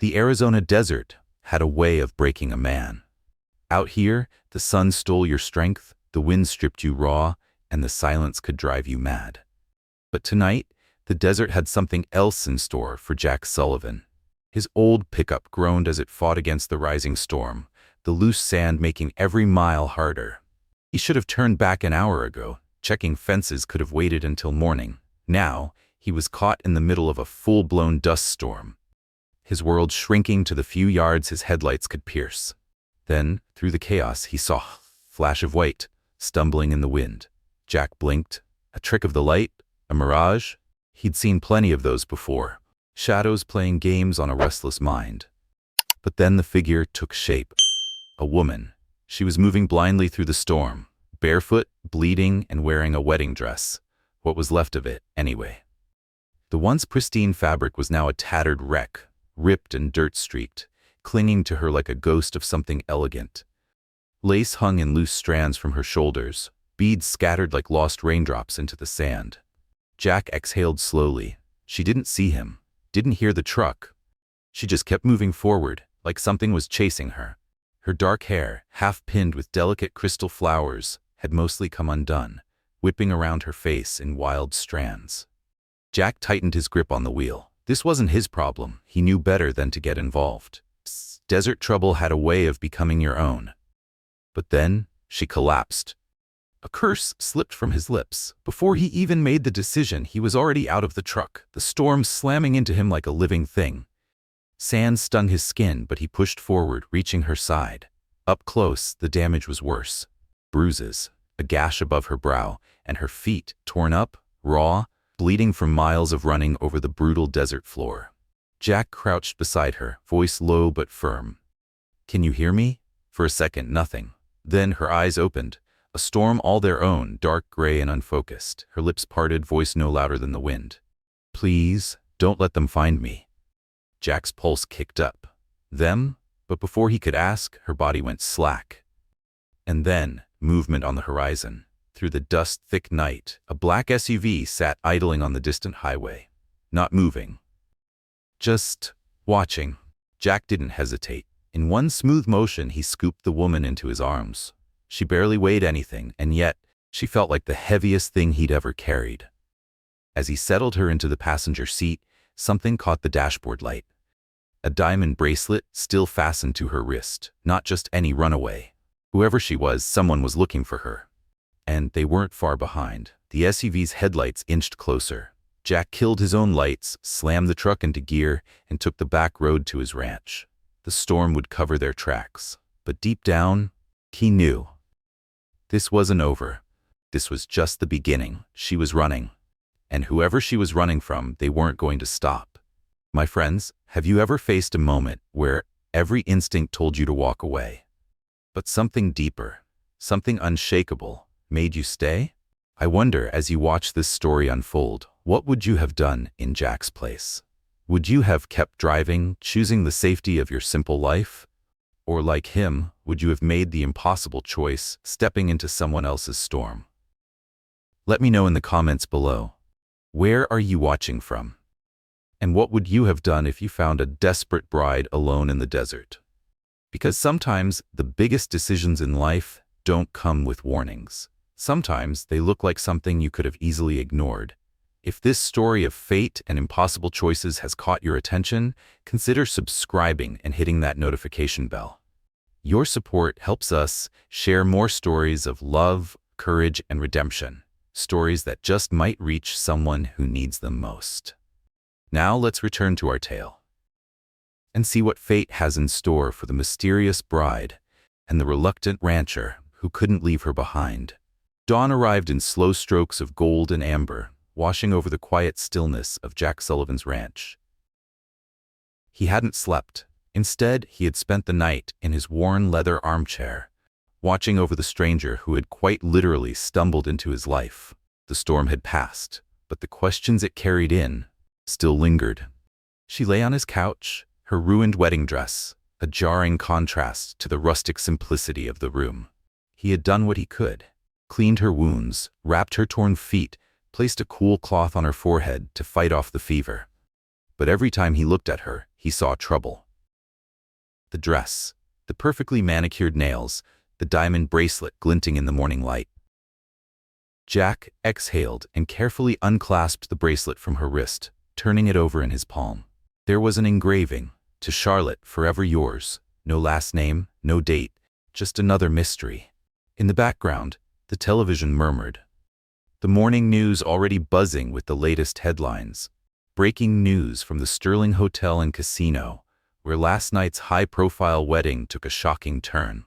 The Arizona desert had a way of breaking a man. Out here, the sun stole your strength, the wind stripped you raw, and the silence could drive you mad. But tonight, the desert had something else in store for Jack Sullivan. His old pickup groaned as it fought against the rising storm, the loose sand making every mile harder. He should have turned back an hour ago. Checking fences could have waited until morning. Now, he was caught in the middle of a full-blown dust storm, his world shrinking to the few yards his headlights could pierce. Then, through the chaos, he saw a flash of white, stumbling in the wind. Jack blinked. A trick of the light? A mirage? He'd seen plenty of those before. Shadows playing games on a restless mind. But then the figure took shape. A woman. She was moving blindly through the storm, barefoot, bleeding, and wearing a wedding dress. What was left of it, anyway? The once pristine fabric was now a tattered wreck, ripped and dirt-streaked, clinging to her like a ghost of something elegant. Lace hung in loose strands from her shoulders, beads scattered like lost raindrops into the sand. Jack exhaled slowly. She didn't see him, didn't hear the truck. She just kept moving forward, like something was chasing her. Her dark hair, half-pinned with delicate crystal flowers, had mostly come undone, whipping around her face in wild strands. Jack tightened his grip on the wheel. This wasn't his problem. He knew better than to get involved. Desert trouble had a way of becoming your own. But then, she collapsed. A curse slipped from his lips. Before he even made the decision, he was already out of the truck, the storm slamming into him like a living thing. Sand stung his skin, but he pushed forward, reaching her side. Up close, the damage was worse. Bruises, a gash above her brow, and her feet, torn up, raw, bleeding from miles of running over the brutal desert floor. Jack crouched beside her, voice low but firm. "Can you hear me?" For a second, nothing. Then her eyes opened. A storm all their own, dark gray and unfocused. Her lips parted, voice no louder than the wind. "Please, don't let them find me." Jack's pulse kicked up. Them? But before he could ask, her body went slack. And then, movement on the horizon. Through the dust-thick night, a black SUV sat idling on the distant highway. Not moving. Just watching. Jack didn't hesitate. In one smooth motion, he scooped the woman into his arms. She barely weighed anything, and yet, she felt like the heaviest thing he'd ever carried. As he settled her into the passenger seat, something caught the dashboard light. A diamond bracelet still fastened to her wrist, not just any runaway. Whoever she was, someone was looking for her. And they weren't far behind. The SUV's headlights inched closer. Jack killed his own lights, slammed the truck into gear, and took the back road to his ranch. The storm would cover their tracks. But deep down, he knew. This wasn't over. This was just the beginning. She was running. And whoever she was running from, they weren't going to stop. My friends, have you ever faced a moment where every instinct told you to walk away? But something deeper, something unshakable, made you stay? I wonder, as you watch this story unfold, what would you have done in Jack's place? Would you have kept driving, choosing the safety of your simple life? Or like him, would you have made the impossible choice, stepping into someone else's storm? Let me know in the comments below. Where are you watching from? And what would you have done if you found a desperate bride alone in the desert? Because sometimes the biggest decisions in life don't come with warnings. Sometimes they look like something you could have easily ignored. If this story of fate and impossible choices has caught your attention, consider subscribing and hitting that notification bell. Your support helps us share more stories of love, courage, and redemption. Stories that just might reach someone who needs them most. Now let's return to our tale and see what fate has in store for the mysterious bride and the reluctant rancher who couldn't leave her behind. Dawn arrived in slow strokes of gold and amber, washing over the quiet stillness of Jack Sullivan's ranch. He hadn't slept. Instead, he had spent the night in his worn leather armchair, watching over the stranger who had quite literally stumbled into his life. The storm had passed, but the questions it carried in still lingered. She lay on his couch, her ruined wedding dress, a jarring contrast to the rustic simplicity of the room. He had done what he could, cleaned her wounds, wrapped her torn feet, placed a cool cloth on her forehead to fight off the fever. But every time he looked at her, he saw trouble. the dress, the perfectly manicured nails, the diamond bracelet glinting in the morning light. Jack exhaled and carefully unclasped the bracelet from her wrist, turning it over in his palm. There was an engraving, "To Charlotte, forever yours." No last name, no date, just another mystery. In the background, the television murmured. The morning news already buzzing with the latest headlines. Breaking news from the Sterling Hotel and Casino, where last night's high-profile wedding took a shocking turn.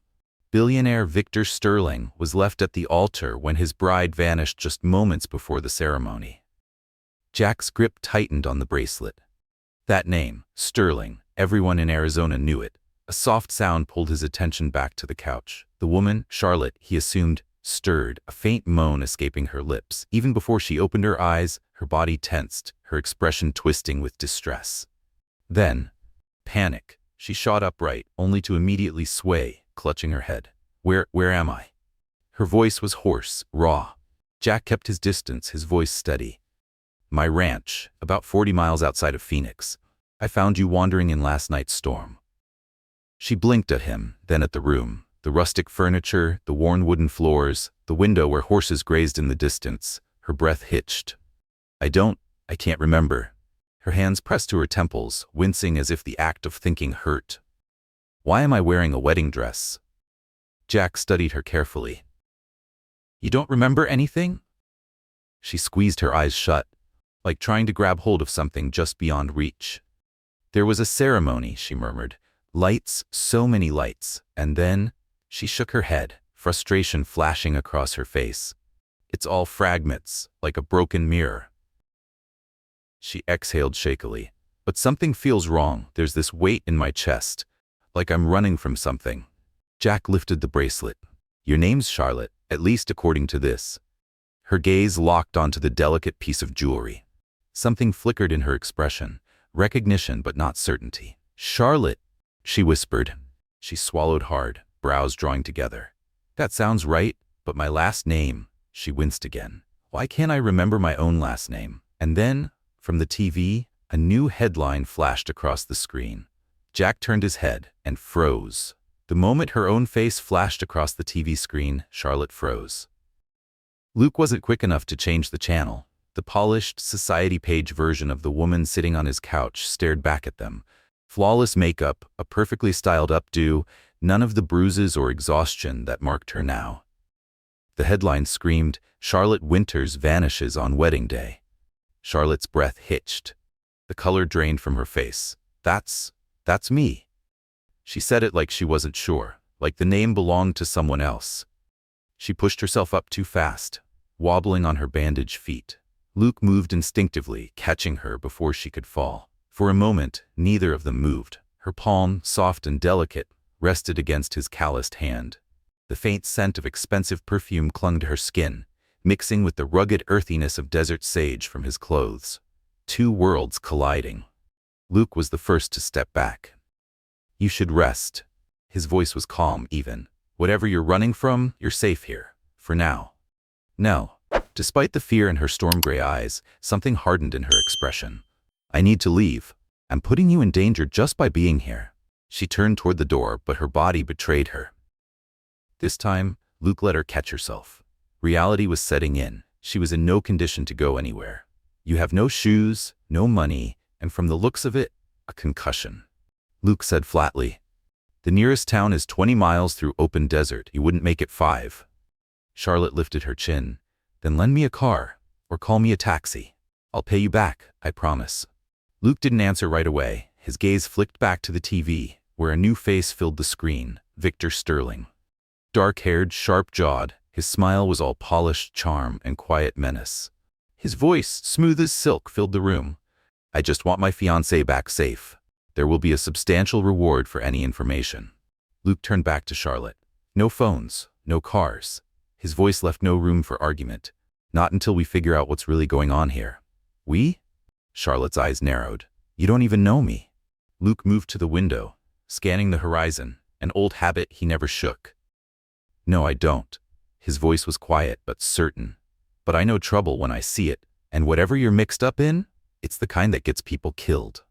Billionaire Victor Sterling was left at the altar when his bride vanished just moments before the ceremony. Jack's grip tightened on the bracelet. That name, Sterling, everyone in Arizona knew it. A soft sound pulled his attention back to the couch. The woman, Charlotte, he assumed, stirred, a faint moan escaping her lips. Even before she opened her eyes, her body tensed, her expression twisting with distress. Then, panic. She shot upright, only to immediately sway, clutching her head. Where am I?" Her voice was hoarse, raw. Jack kept his distance, his voice steady. "My ranch, about 40 miles outside of Phoenix. I found you wandering in last night's storm." She blinked at him, then at the room. The rustic furniture, the worn wooden floors, the window where horses grazed in the distance. Her breath hitched. I can't remember." Her hands pressed to her temples, wincing as if the act of thinking hurt. "Why am I wearing a wedding dress?" Jack studied her carefully. "You don't remember anything?" She squeezed her eyes shut, like trying to grab hold of something just beyond reach. "There was a ceremony," she murmured. "Lights, so many lights." And then she shook her head, frustration flashing across her face. "It's all fragments, like a broken mirror." She exhaled shakily. "But something feels wrong. There's this weight in my chest, like I'm running from something." Jack lifted the bracelet. "Your name's Charlotte, at least according to this." Her gaze locked onto the delicate piece of jewelry. Something flickered in her expression, recognition but not certainty. "Charlotte," she whispered. She swallowed hard, brows drawing together. "That sounds right, but my last name," she winced again. "Why can't I remember my own last name?" And then, from the TV, a new headline flashed across the screen. Jack turned his head and froze. The moment her own face flashed across the TV screen, Charlotte froze. Luke wasn't quick enough to change the channel. The polished, society page version of the woman sitting on his couch stared back at them. Flawless makeup, a perfectly styled updo, none of the bruises or exhaustion that marked her now. The headline screamed, "Charlotte Winters vanishes on wedding day." Charlotte's breath hitched. The color drained from her face. That's me." She said it like she wasn't sure, like the name belonged to someone else. She pushed herself up too fast, wobbling on her bandaged feet. Luke moved instinctively, catching her before she could fall. For a moment, neither of them moved. Her palm, soft and delicate, rested against his calloused hand. The faint scent of expensive perfume clung to her skin, mixing with the rugged earthiness of desert sage from his clothes. Two worlds colliding. Luke was the first to step back. "You should rest." His voice was calm, even. "Whatever you're running from, you're safe here. For now." "No." Despite the fear in her storm-gray eyes, something hardened in her expression. "I need to leave. I'm putting you in danger just by being here." She turned toward the door, but her body betrayed her. This time, Luke let her catch herself. Reality was setting in. She was in no condition to go anywhere. "You have no shoes, no money, and from the looks of it, a concussion," Luke said flatly. "The nearest town is 20 miles through open desert. You wouldn't make it 5. Charlotte lifted her chin. "Then lend me a car, or call me a taxi. I'll pay you back, I promise." Luke didn't answer right away. His gaze flicked back to the TV, where a new face filled the screen, Victor Sterling. Dark-haired, sharp-jawed, his smile was all polished charm and quiet menace. His voice, smooth as silk, filled the room. "I just want my fiancée back safe. There will be a substantial reward for any information." Luke turned back to Charlotte. "No phones, no cars." His voice left no room for argument. "Not until we figure out what's really going on here." "We?" Charlotte's eyes narrowed. "You don't even know me." Luke moved to the window, scanning the horizon, an old habit he never shook. "No, I don't." His voice was quiet but certain. "But I know trouble when I see it, and whatever you're mixed up in, it's the kind that gets people killed."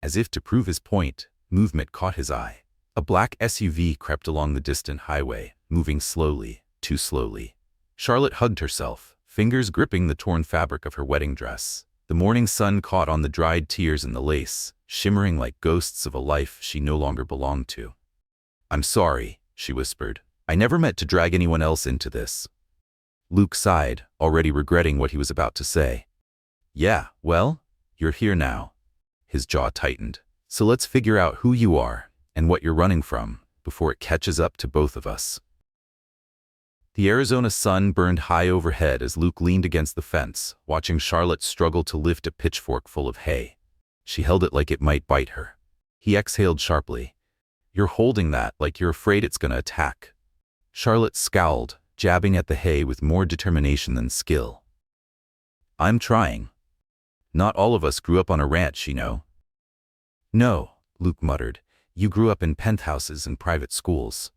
As if to prove his point, movement caught his eye. A black SUV crept along the distant highway, moving slowly, too slowly. Charlotte hugged herself, fingers gripping the torn fabric of her wedding dress. The morning sun caught on the dried tears in the lace, shimmering like ghosts of a life she no longer belonged to. "I'm sorry," she whispered. "I never meant to drag anyone else into this." Luke sighed, already regretting what he was about to say. "Yeah, well, you're here now." His jaw tightened. "So let's figure out who you are and what you're running from before it catches up to both of us." The Arizona sun burned high overhead as Luke leaned against the fence, watching Charlotte struggle to lift a pitchfork full of hay. She held it like it might bite her. He exhaled sharply. "You're holding that like you're afraid it's gonna attack." Charlotte scowled, jabbing at the hay with more determination than skill. "I'm trying. Not all of us grew up on a ranch, you know." "No," Luke muttered. "You grew up in penthouses and private schools."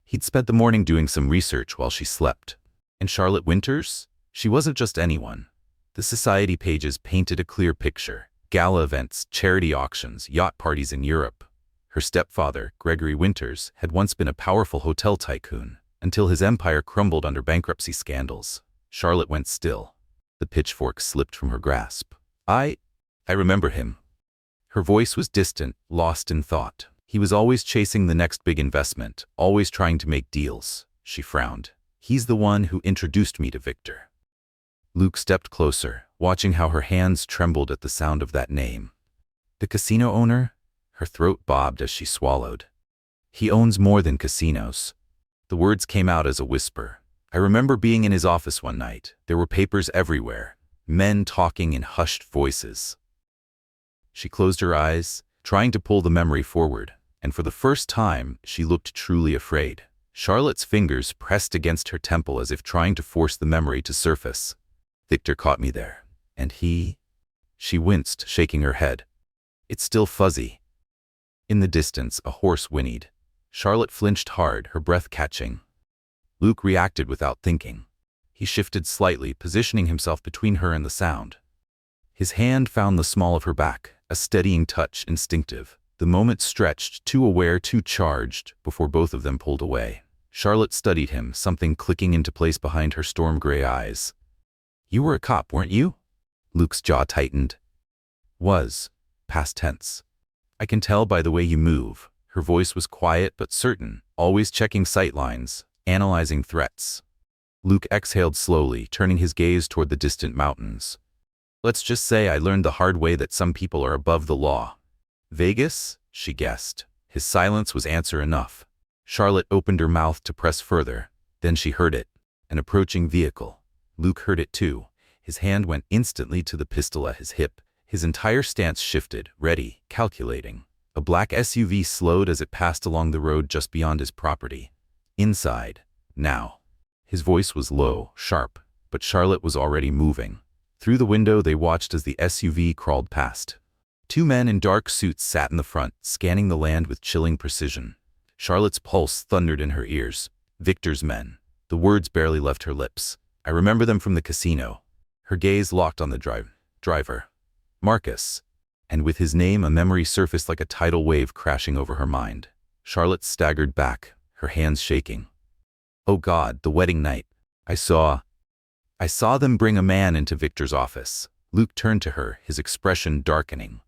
He'd spent the morning doing some research while she slept. And Charlotte Winters? She wasn't just anyone. The society pages painted a clear picture. Gala events, charity auctions, yacht parties in Europe. Her stepfather, Gregory Winters, had once been a powerful hotel tycoon, until his empire crumbled under bankruptcy scandals. Charlotte went still. The pitchfork slipped from her grasp. I remember him." Her voice was distant, lost in thought. "He was always chasing the next big investment, always trying to make deals." She frowned. "He's the one who introduced me to Victor." Luke stepped closer, watching how her hands trembled at the sound of that name. "The casino owner?" Her throat bobbed as she swallowed. "He owns more than casinos." The words came out as a whisper. "I remember being in his office one night. There were papers everywhere, men talking in hushed voices." She closed her eyes, trying to pull the memory forward, and for the first time, she looked truly afraid. Charlotte's fingers pressed against her temple as if trying to force the memory to surface. "Victor caught me there. And he—" She winced, shaking her head. "It's still fuzzy." In the distance, a horse whinnied. Charlotte flinched hard, her breath catching. Luke reacted without thinking. He shifted slightly, positioning himself between her and the sound. His hand found the small of her back, a steadying touch, instinctive. The moment stretched, too aware, too charged, before both of them pulled away. Charlotte studied him, something clicking into place behind her storm-gray eyes. "You were a cop, weren't you?" Luke's jaw tightened. "Was. Past tense. I can tell by the way you move." Her voice was quiet but certain, always checking sightlines, analyzing threats. Luke exhaled slowly, turning his gaze toward the distant mountains. "Let's just say I learned the hard way that some people are above the law." "Vegas?" she guessed. His silence was answer enough. Charlotte opened her mouth to press further. Then she heard it. An approaching vehicle. Luke heard it too. His hand went instantly to the pistol at his hip. His entire stance shifted, ready, calculating. A black SUV slowed as it passed along the road just beyond his property. "Inside. Now." His voice was low, sharp, but Charlotte was already moving. Through the window they watched as the SUV crawled past. Two men in dark suits sat in the front, scanning the land with chilling precision. Charlotte's pulse thundered in her ears. Victor's men. The words barely left her lips. "I remember them from the casino." Her gaze locked on the driver. Marcus. And with his name, a memory surfaced like a tidal wave crashing over her mind. Charlotte staggered back, her hands shaking. "Oh God, the wedding night. I saw them bring a man into Victor's office." Luke turned to her, his expression darkening.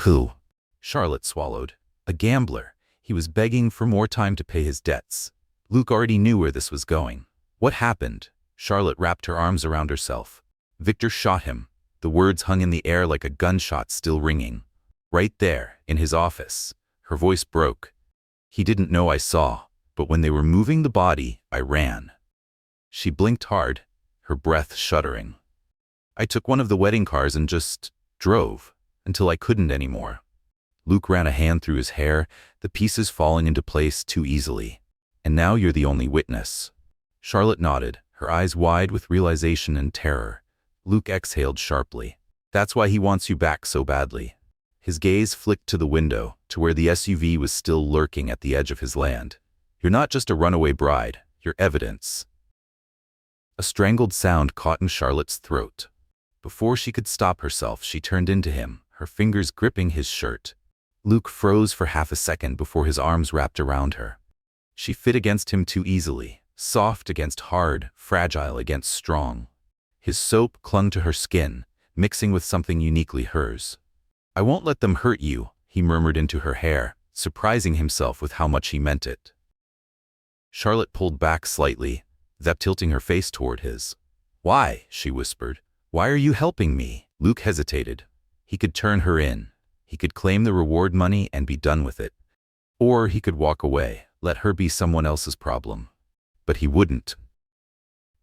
"Who?" Charlotte swallowed. "A gambler. He was begging for more time to pay his debts." Luke already knew where this was going. "What happened?" Charlotte wrapped her arms around herself. "Victor shot him." The words hung in the air like a gunshot still ringing. "Right there, in his office." Her voice broke. "He didn't know I saw, but when they were moving the body, I ran." She blinked hard, her breath shuddering. "I took one of the wedding cars and just drove, until I couldn't anymore." Luke ran a hand through his hair, the pieces falling into place too easily. "And now you're the only witness." Charlotte nodded, her eyes wide with realization and terror. Luke exhaled sharply. "That's why he wants you back so badly." His gaze flicked to the window, to where the SUV was still lurking at the edge of his land. "You're not just a runaway bride, you're evidence." A strangled sound caught in Charlotte's throat. Before she could stop herself, she turned into him, her fingers gripping his shirt. Luke froze for half a second before his arms wrapped around her. She fit against him too easily, soft against hard, fragile against strong. His soap clung to her skin, mixing with something uniquely hers. "I won't let them hurt you," he murmured into her hair, surprising himself with how much he meant it. Charlotte pulled back slightly, tilting her face toward his. "Why?" she whispered. "Why are you helping me?" Luke hesitated. He could turn her in. He could claim the reward money and be done with it. Or he could walk away, let her be someone else's problem. But he wouldn't.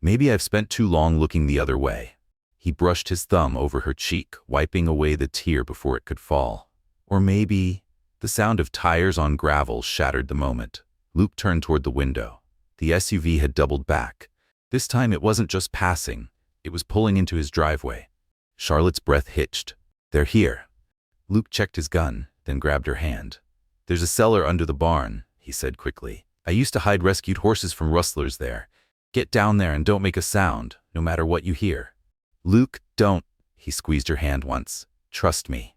"Maybe I've spent too long looking the other way." He brushed his thumb over her cheek, wiping away the tear before it could fall. Or maybe... The sound of tires on gravel shattered the moment. Luke turned toward the window. The SUV had doubled back. This time it wasn't just passing. It was pulling into his driveway. Charlotte's breath hitched. "They're here." Luke checked his gun, then grabbed her hand. "There's a cellar under the barn," he said quickly. "I used to hide rescued horses from rustlers there. Get down there and don't make a sound, no matter what you hear." "Luke, don't." He squeezed her hand once. "Trust me."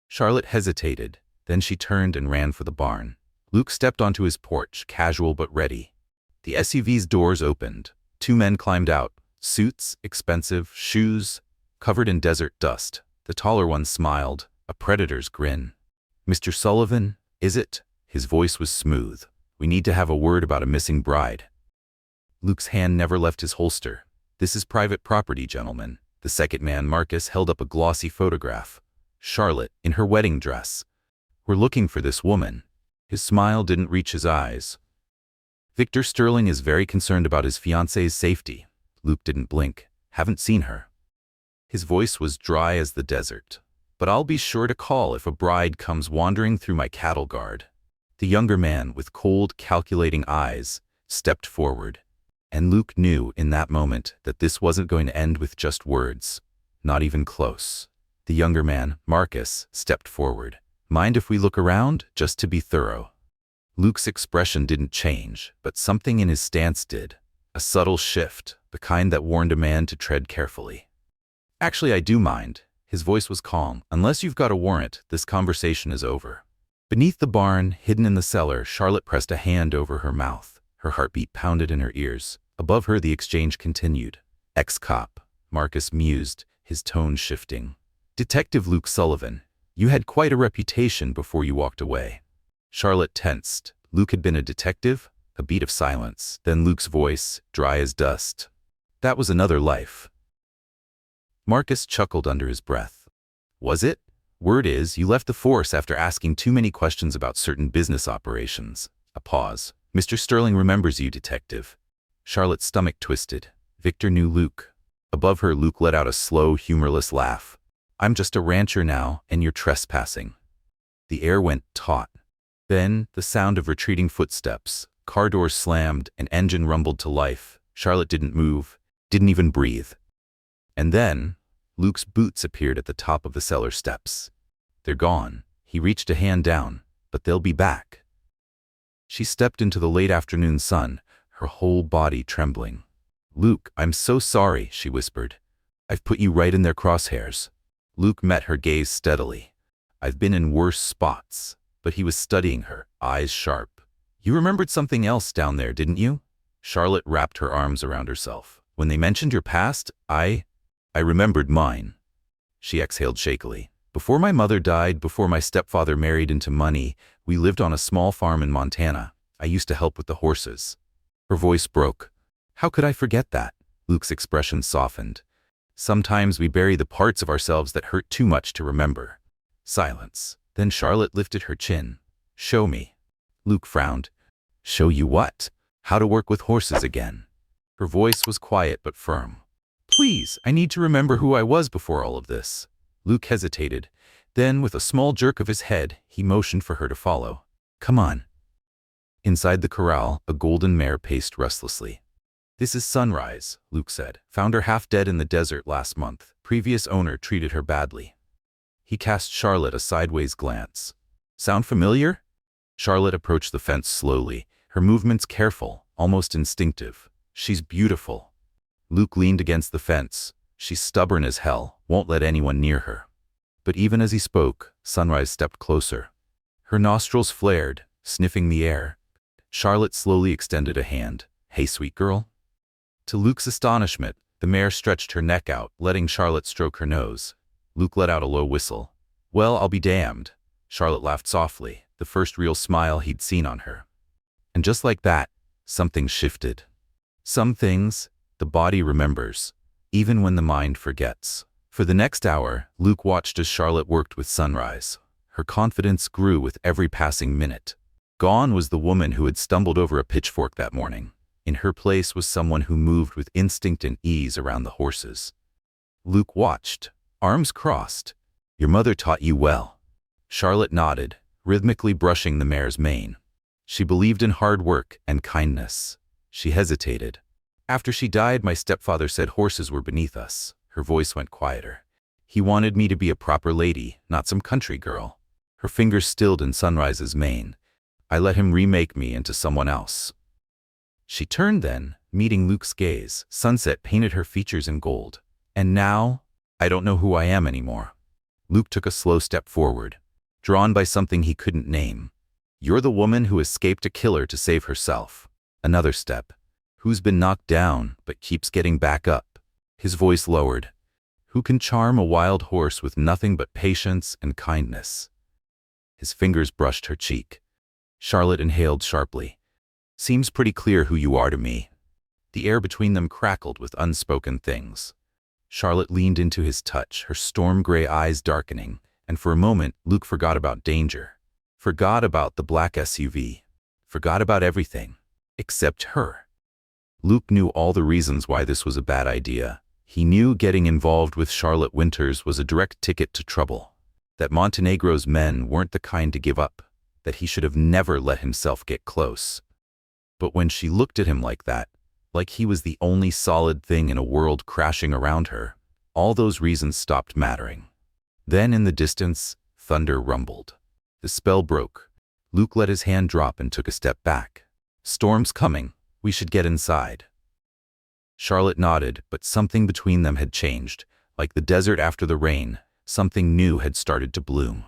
Charlotte hesitated. Then she turned and ran for the barn. Luke stepped onto his porch, casual but ready. The SUV's doors opened. 2 men climbed out. Suits, expensive, shoes, covered in desert dust. The taller one smiled, a predator's grin. "Mr. Sullivan, is it?" His voice was smooth. "We need to have a word about a missing bride." Luke's hand never left his holster. "This is private property, gentlemen." The second man, Marcus, held up a glossy photograph. Charlotte, in her wedding dress. "We're looking for this woman." His smile didn't reach his eyes. "Victor Sterling is very concerned about his fiancée's safety." Luke didn't blink. "Haven't seen her." His voice was dry as the desert. "But I'll be sure to call if a bride comes wandering through my cattle guard." The younger man, with cold, calculating eyes, stepped forward. And Luke knew in that moment that this wasn't going to end with just words. Not even close. The younger man, Marcus, stepped forward. "Mind if we look around, just to be thorough?" Luke's expression didn't change, but something in his stance did. A subtle shift, the kind that warned a man to tread carefully. "Actually, I do mind." His voice was calm. "Unless you've got a warrant, this conversation is over." Beneath the barn, hidden in the cellar, Charlotte pressed a hand over her mouth. Her heartbeat pounded in her ears. Above her, the exchange continued. "Ex-cop," Marcus mused, his tone shifting. "Detective Luke Sullivan. You had quite a reputation before you walked away." Charlotte tensed. Luke had been a detective? A beat of silence. Then Luke's voice, dry as dust. "That was another life." Marcus chuckled under his breath. "Was it? Word is, you left the force after asking too many questions about certain business operations." A pause. "Mr. Sterling remembers you, detective." Charlotte's stomach twisted. Victor knew Luke. Above her, Luke let out a slow, humorless laugh. "I'm just a rancher now, and you're trespassing." The air went taut. Then, the sound of retreating footsteps. Car doors slammed, an engine rumbled to life. Charlotte didn't move, didn't even breathe. And then, Luke's boots appeared at the top of the cellar steps. "They're gone." He reached a hand down. "But they'll be back." She stepped into the late afternoon sun, her whole body trembling. "Luke, I'm so sorry," she whispered. "I've put you right in their crosshairs." Luke met her gaze steadily. "I've been in worse spots." But he was studying her, eyes sharp. "You remembered something else down there, didn't you?" Charlotte wrapped her arms around herself. "When they mentioned your past, I remembered mine." She exhaled shakily. "Before my mother died, before my stepfather married into money, we lived on a small farm in Montana. I used to help with the horses." Her voice broke. "How could I forget that?" Luke's expression softened. "Sometimes we bury the parts of ourselves that hurt too much to remember." Silence. Then Charlotte lifted her chin. "Show me." Luke frowned. "Show you what?" "How to work with horses again." Her voice was quiet but firm. "Please, I need to remember who I was before all of this." Luke hesitated. Then, with a small jerk of his head, he motioned for her to follow. "Come on." Inside the corral, a golden mare paced restlessly. "This is Sunrise," Luke said. "Found her half dead in the desert last month. Previous owner treated her badly." He cast Charlotte a sideways glance. "Sound familiar?" Charlotte approached the fence slowly, her movements careful, almost instinctive. "She's beautiful." Luke leaned against the fence. "She's stubborn as hell, won't let anyone near her." But even as he spoke, Sunrise stepped closer. Her nostrils flared, sniffing the air. Charlotte slowly extended a hand. "Hey, sweet girl." To Luke's astonishment, the mare stretched her neck out, letting Charlotte stroke her nose. Luke let out a low whistle. "Well, I'll be damned." Charlotte laughed softly, the first real smile he'd seen on her. And just like that, something shifted. Some things, the body remembers, even when the mind forgets. For the next hour, Luke watched as Charlotte worked with Sunrise. Her confidence grew with every passing minute. Gone was the woman who had stumbled over a pitchfork that morning. In her place was someone who moved with instinct and ease around the horses. Luke watched, arms crossed. "Your mother taught you well." Charlotte nodded, rhythmically brushing the mare's mane. She believed in hard work and kindness. She hesitated. "After she died, my stepfather said horses were beneath us." Her voice went quieter. "He wanted me to be a proper lady, not some country girl." Her fingers stilled in Sunrise's mane. "I let him remake me into someone else." She turned then, meeting Luke's gaze. Sunset painted her features in gold. "And now, I don't know who I am anymore." Luke took a slow step forward, drawn by something he couldn't name. "You're the woman who escaped a killer to save herself." Another step. "Who's been knocked down, but keeps getting back up." His voice lowered. "Who can charm a wild horse with nothing but patience and kindness?" His fingers brushed her cheek. Charlotte inhaled sharply. "Seems pretty clear who you are to me." The air between them crackled with unspoken things. Charlotte leaned into his touch, her storm-gray eyes darkening, and for a moment Luke forgot about danger. Forgot about the black SUV. Forgot about everything. Except her. Luke knew all the reasons why this was a bad idea. He knew getting involved with Charlotte Winters was a direct ticket to trouble. That Montenegro's men weren't the kind to give up. That he should have never let himself get close. But when she looked at him like that, like he was the only solid thing in a world crashing around her, all those reasons stopped mattering. Then in the distance, thunder rumbled. The spell broke. Luke let his hand drop and took a step back. "Storm's coming. We should get inside." Charlotte nodded, but something between them had changed. Like the desert after the rain, something new had started to bloom.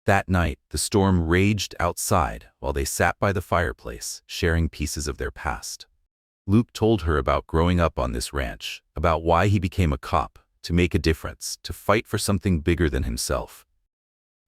That night, the storm raged outside while they sat by the fireplace, sharing pieces of their past. Luke told her about growing up on this ranch, about why he became a cop, to make a difference, to fight for something bigger than himself.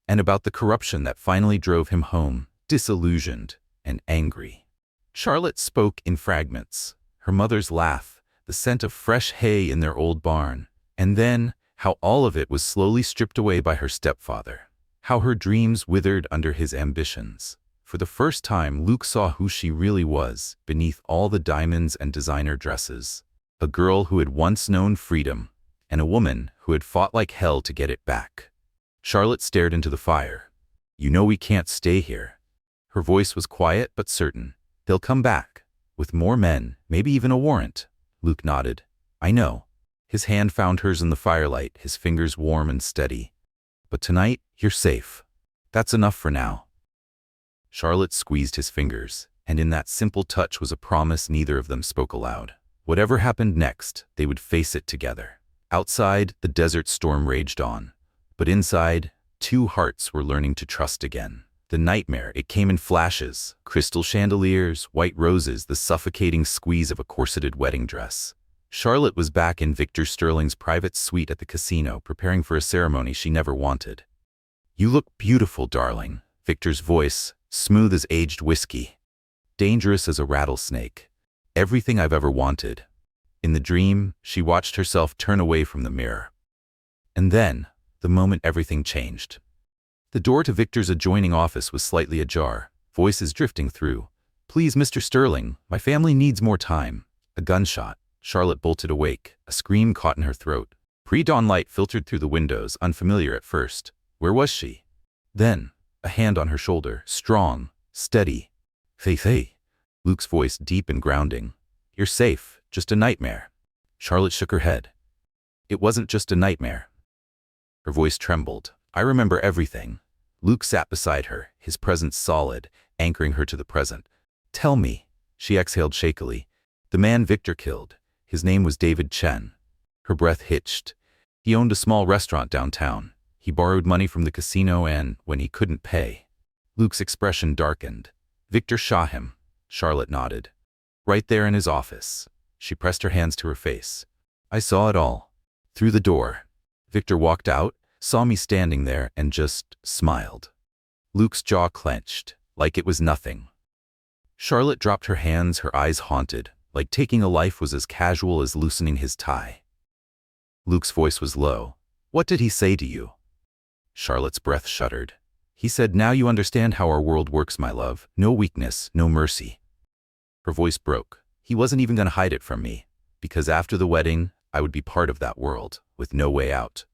And about the corruption that finally drove him home, disillusioned and angry. Charlotte spoke in fragments. Her mother's laugh, the scent of fresh hay in their old barn, and then how all of it was slowly stripped away by her stepfather. How her dreams withered under his ambitions. For the first time, Luke saw who she really was, beneath all the diamonds and designer dresses. A girl who had once known freedom, and a woman who had fought like hell to get it back. Charlotte stared into the fire. "You know we can't stay here." Her voice was quiet but certain. "They'll come back. With more men, maybe even a warrant." Luke nodded. "I know." His hand found hers in the firelight, his fingers warm and steady. "But tonight, you're safe. That's enough for now." Charlotte squeezed his fingers, and in that simple touch was a promise neither of them spoke aloud. Whatever happened next, they would face it together. Outside, the desert storm raged on. But inside, two hearts were learning to trust again. The nightmare, it came in flashes. Crystal chandeliers, white roses, the suffocating squeeze of a corseted wedding dress. Charlotte was back in Victor Sterling's private suite at the casino, preparing for a ceremony she never wanted. "You look beautiful, darling." Victor's voice, smooth as aged whiskey. Dangerous as a rattlesnake. Everything I've ever wanted. In the dream, she watched herself turn away from the mirror. And then, the moment everything changed. The door to Victor's adjoining office was slightly ajar, voices drifting through. "Please, Mr. Sterling, my family needs more time." A gunshot. Charlotte bolted awake, a scream caught in her throat. Pre-dawn light filtered through the windows, unfamiliar at first. Where was she? Then, a hand on her shoulder, strong, steady. "Faith, Luke's voice deep and grounding. "You're safe, just a nightmare." Charlotte shook her head. "It wasn't just a nightmare." Her voice trembled. "I remember everything." Luke sat beside her, his presence solid, anchoring her to the present. "Tell me," she exhaled shakily. "The man Victor killed. His name was David Chen." Her breath hitched. "He owned a small restaurant downtown. He borrowed money from the casino and, when he couldn't pay." Luke's expression darkened. Victor shot him. Charlotte nodded. Right there in his office. She pressed her hands to her face. I saw it all. Through the door. Victor walked out, saw me standing there, and just smiled. Luke's jaw clenched, like it was nothing. Charlotte dropped her hands, her eyes haunted, like taking a life was as casual as loosening his tie. Luke's voice was low. What did he say to you? Charlotte's breath shuddered. He said, now you understand how our world works, my love. No weakness, no mercy. Her voice broke. He wasn't even going to hide it from me, because after the wedding, I would be part of that world, with no way out.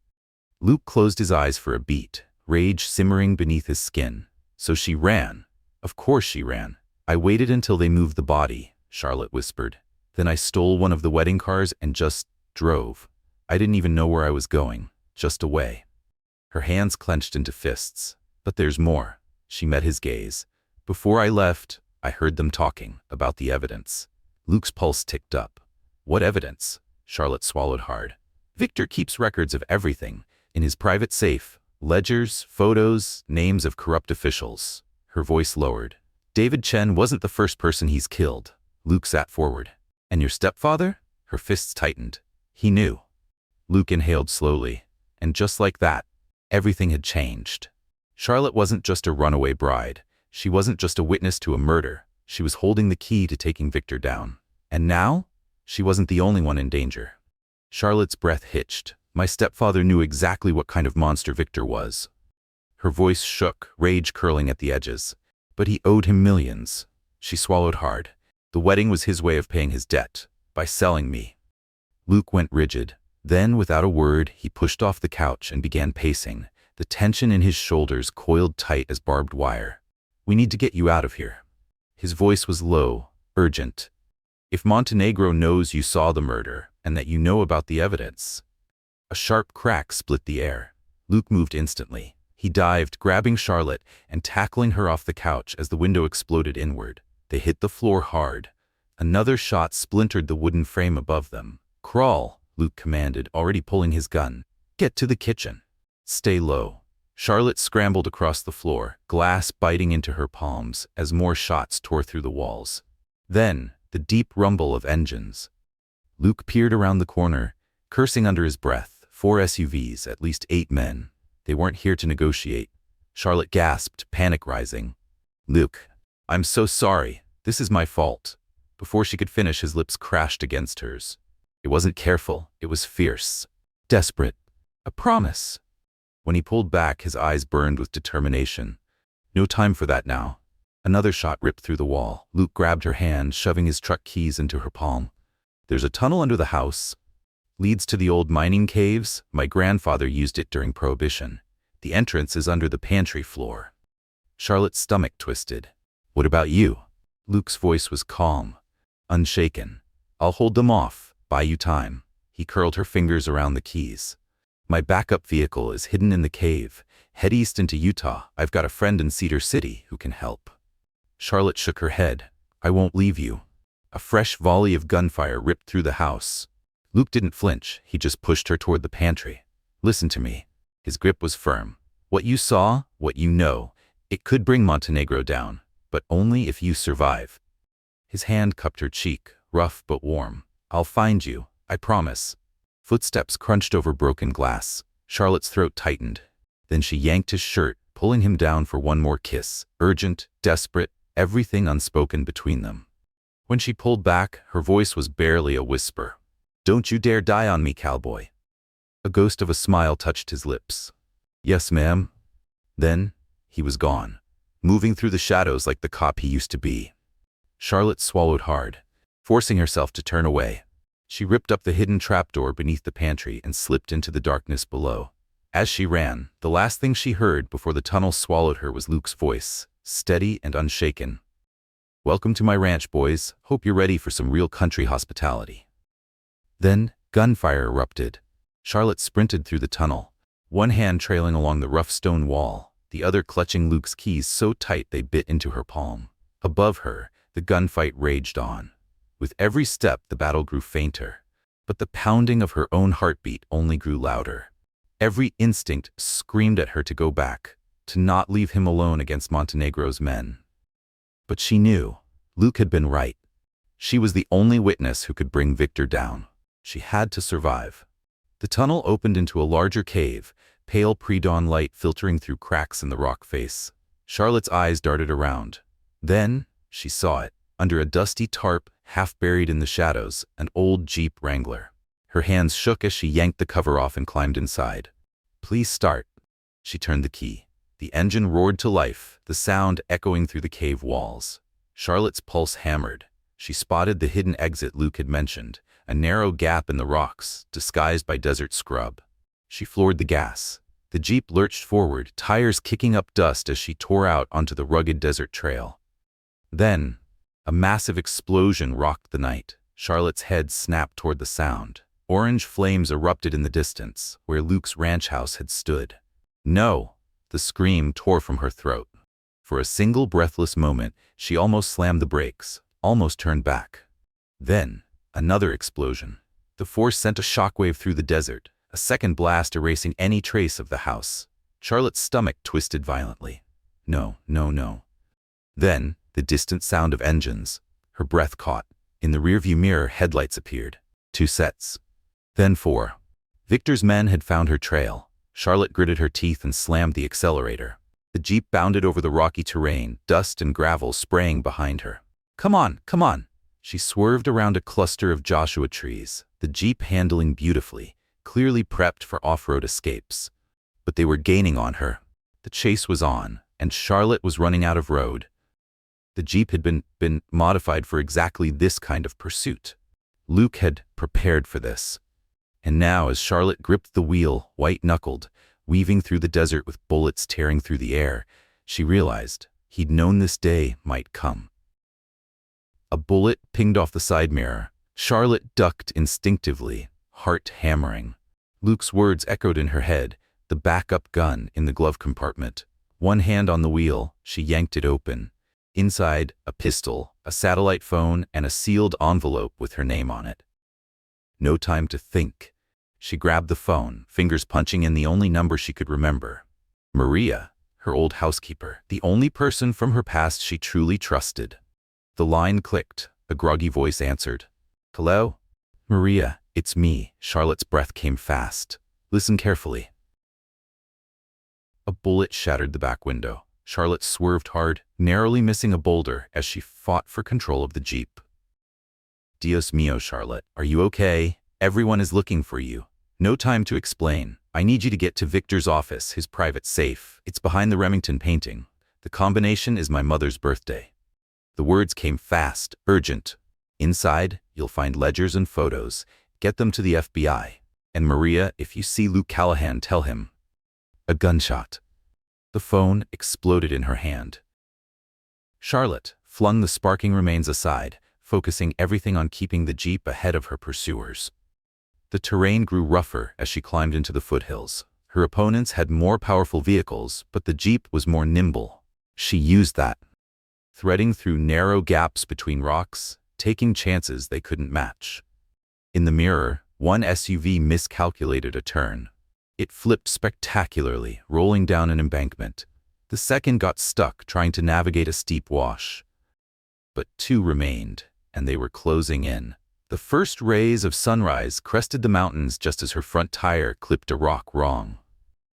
Luke closed his eyes for a beat, rage simmering beneath his skin. So she ran. Of course she ran. I waited until they moved the body, Charlotte whispered. Then I stole one of the wedding cars and just drove. I didn't even know where I was going, just away. Her hands clenched into fists. But there's more. She met his gaze. Before I left, I heard them talking about the evidence. Luke's pulse ticked up. What evidence? Charlotte swallowed hard. Victor keeps records of everything, in his private safe. Ledgers, photos, names of corrupt officials. Her voice lowered. David Chen wasn't the first person he's killed. Luke sat forward. And your stepfather? Her fists tightened. He knew. Luke inhaled slowly. And just like that, everything had changed. Charlotte wasn't just a runaway bride. She wasn't just a witness to a murder. She was holding the key to taking Victor down. And now, she wasn't the only one in danger. Charlotte's breath hitched. My stepfather knew exactly what kind of monster Victor was. Her voice shook, rage curling at the edges. But he owed him millions. She swallowed hard. The wedding was his way of paying his debt, by selling me. Luke went rigid. Then, without a word, he pushed off the couch and began pacing, the tension in his shoulders coiled tight as barbed wire. We need to get you out of here. His voice was low, urgent. If Montenegro knows you saw the murder, and that you know about the evidence. A sharp crack split the air. Luke moved instantly. He dived, grabbing Charlotte and tackling her off the couch as the window exploded inward. They hit the floor hard. Another shot splintered the wooden frame above them. Crawl, Luke commanded, already pulling his gun. Get to the kitchen. Stay low. Charlotte scrambled across the floor, glass biting into her palms as more shots tore through the walls. Then, the deep rumble of engines. Luke peered around the corner, cursing under his breath. 4 SUVs, at least 8 men. They weren't here to negotiate. Charlotte gasped, panic rising. Luke, I'm so sorry. This is my fault. Before she could finish, his lips crashed against hers. It wasn't careful. It was fierce. Desperate. A promise. When he pulled back, his eyes burned with determination. No time for that now. Another shot ripped through the wall. Luke grabbed her hand, shoving his truck keys into her palm. There's a tunnel under the house. Leads to the old mining caves. My grandfather used it during Prohibition. The entrance is under the pantry floor. Charlotte's stomach twisted. What about you? Luke's voice was calm, unshaken. I'll hold them off, buy you time. He curled her fingers around the keys. My backup vehicle is hidden in the cave. Head east into Utah. I've got a friend in Cedar City who can help. Charlotte shook her head. I won't leave you. A fresh volley of gunfire ripped through the house. Luke didn't flinch. He just pushed her toward the pantry. Listen to me. His grip was firm. What you saw, what you know, it could bring Montenegro down, but only if you survive. His hand cupped her cheek, rough but warm. I'll find you, I promise. Footsteps crunched over broken glass. Charlotte's throat tightened. Then she yanked his shirt, pulling him down for one more kiss. Urgent, desperate, everything unspoken between them. When she pulled back, her voice was barely a whisper. Don't you dare die on me, cowboy. A ghost of a smile touched his lips. Yes, ma'am. Then, he was gone, moving through the shadows like the cop he used to be. Charlotte swallowed hard, forcing herself to turn away. She ripped up the hidden trapdoor beneath the pantry and slipped into the darkness below. As she ran, the last thing she heard before the tunnel swallowed her was Luke's voice, steady and unshaken. Welcome to my ranch, boys. Hope you're ready for some real country hospitality. Then, gunfire erupted. Charlotte sprinted through the tunnel, one hand trailing along the rough stone wall, the other clutching Luke's keys so tight they bit into her palm. Above her, the gunfight raged on. With every step, the battle grew fainter, but the pounding of her own heartbeat only grew louder. Every instinct screamed at her to go back, to not leave him alone against Montenegro's men. But she knew Luke had been right. She was the only witness who could bring Victor down. She had to survive. The tunnel opened into a larger cave, pale pre-dawn light filtering through cracks in the rock face. Charlotte's eyes darted around. Then, she saw it. Under a dusty tarp, half buried in the shadows, an old Jeep Wrangler. Her hands shook as she yanked the cover off and climbed inside. "Please start." She turned the key. The engine roared to life, the sound echoing through the cave walls. Charlotte's pulse hammered. She spotted the hidden exit Luke had mentioned, a narrow gap in the rocks, disguised by desert scrub. She floored the gas. The Jeep lurched forward, tires kicking up dust as she tore out onto the rugged desert trail. Then, a massive explosion rocked the night. Charlotte's head snapped toward the sound. Orange flames erupted in the distance, where Luke's ranch house had stood. "No!" The scream tore from her throat. For a single breathless moment, she almost slammed the brakes, almost turned back. Then, another explosion. The force sent a shockwave through the desert, a second blast erasing any trace of the house. Charlotte's stomach twisted violently. No, no, no. Then, the distant sound of engines. Her breath caught. In the rearview mirror, headlights appeared. 2 sets. Then 4. Victor's men had found her trail. Charlotte gritted her teeth and slammed the accelerator. The Jeep bounded over the rocky terrain, dust and gravel spraying behind her. "Come on, come on!" She swerved around a cluster of Joshua trees, the Jeep handling beautifully, clearly prepped for off-road escapes. But they were gaining on her. The chase was on, and Charlotte was running out of road. The Jeep had been modified for exactly this kind of pursuit. Luke had prepared for this. And now, as Charlotte gripped the wheel, white-knuckled, weaving through the desert with bullets tearing through the air, she realized he'd known this day might come. A bullet pinged off the side mirror. Charlotte ducked instinctively, heart hammering. Luke's words echoed in her head, the backup gun in the glove compartment. One hand on the wheel, she yanked it open. Inside, a pistol, a satellite phone, and a sealed envelope with her name on it. No time to think. She grabbed the phone, fingers punching in the only number she could remember. Maria, her old housekeeper, the only person from her past she truly trusted. The line clicked. A groggy voice answered. "Hello? Maria, it's me." Charlotte's breath came fast. "Listen carefully." A bullet shattered the back window. Charlotte swerved hard, narrowly missing a boulder as she fought for control of the Jeep. "Dios mío, Charlotte, are you okay? Everyone is looking for you." "No time to explain. I need you to get to Victor's office, his private safe. It's behind the Remington painting. The combination is my mother's birthday." The words came fast, urgent. "Inside, you'll find ledgers and photos. Get them to the FBI. And Maria, if you see Luke Callahan, tell him." A gunshot. The phone exploded in her hand. Charlotte flung the sparking remains aside, focusing everything on keeping the Jeep ahead of her pursuers. The terrain grew rougher as she climbed into the foothills. Her opponents had more powerful vehicles, but the Jeep was more nimble. She used that, threading through narrow gaps between rocks, taking chances they couldn't match. In the mirror, one SUV miscalculated a turn. It flipped spectacularly, rolling down an embankment. The second got stuck trying to navigate a steep wash. But 2 remained, and they were closing in. The first rays of sunrise crested the mountains just as her front tire clipped a rock wrong.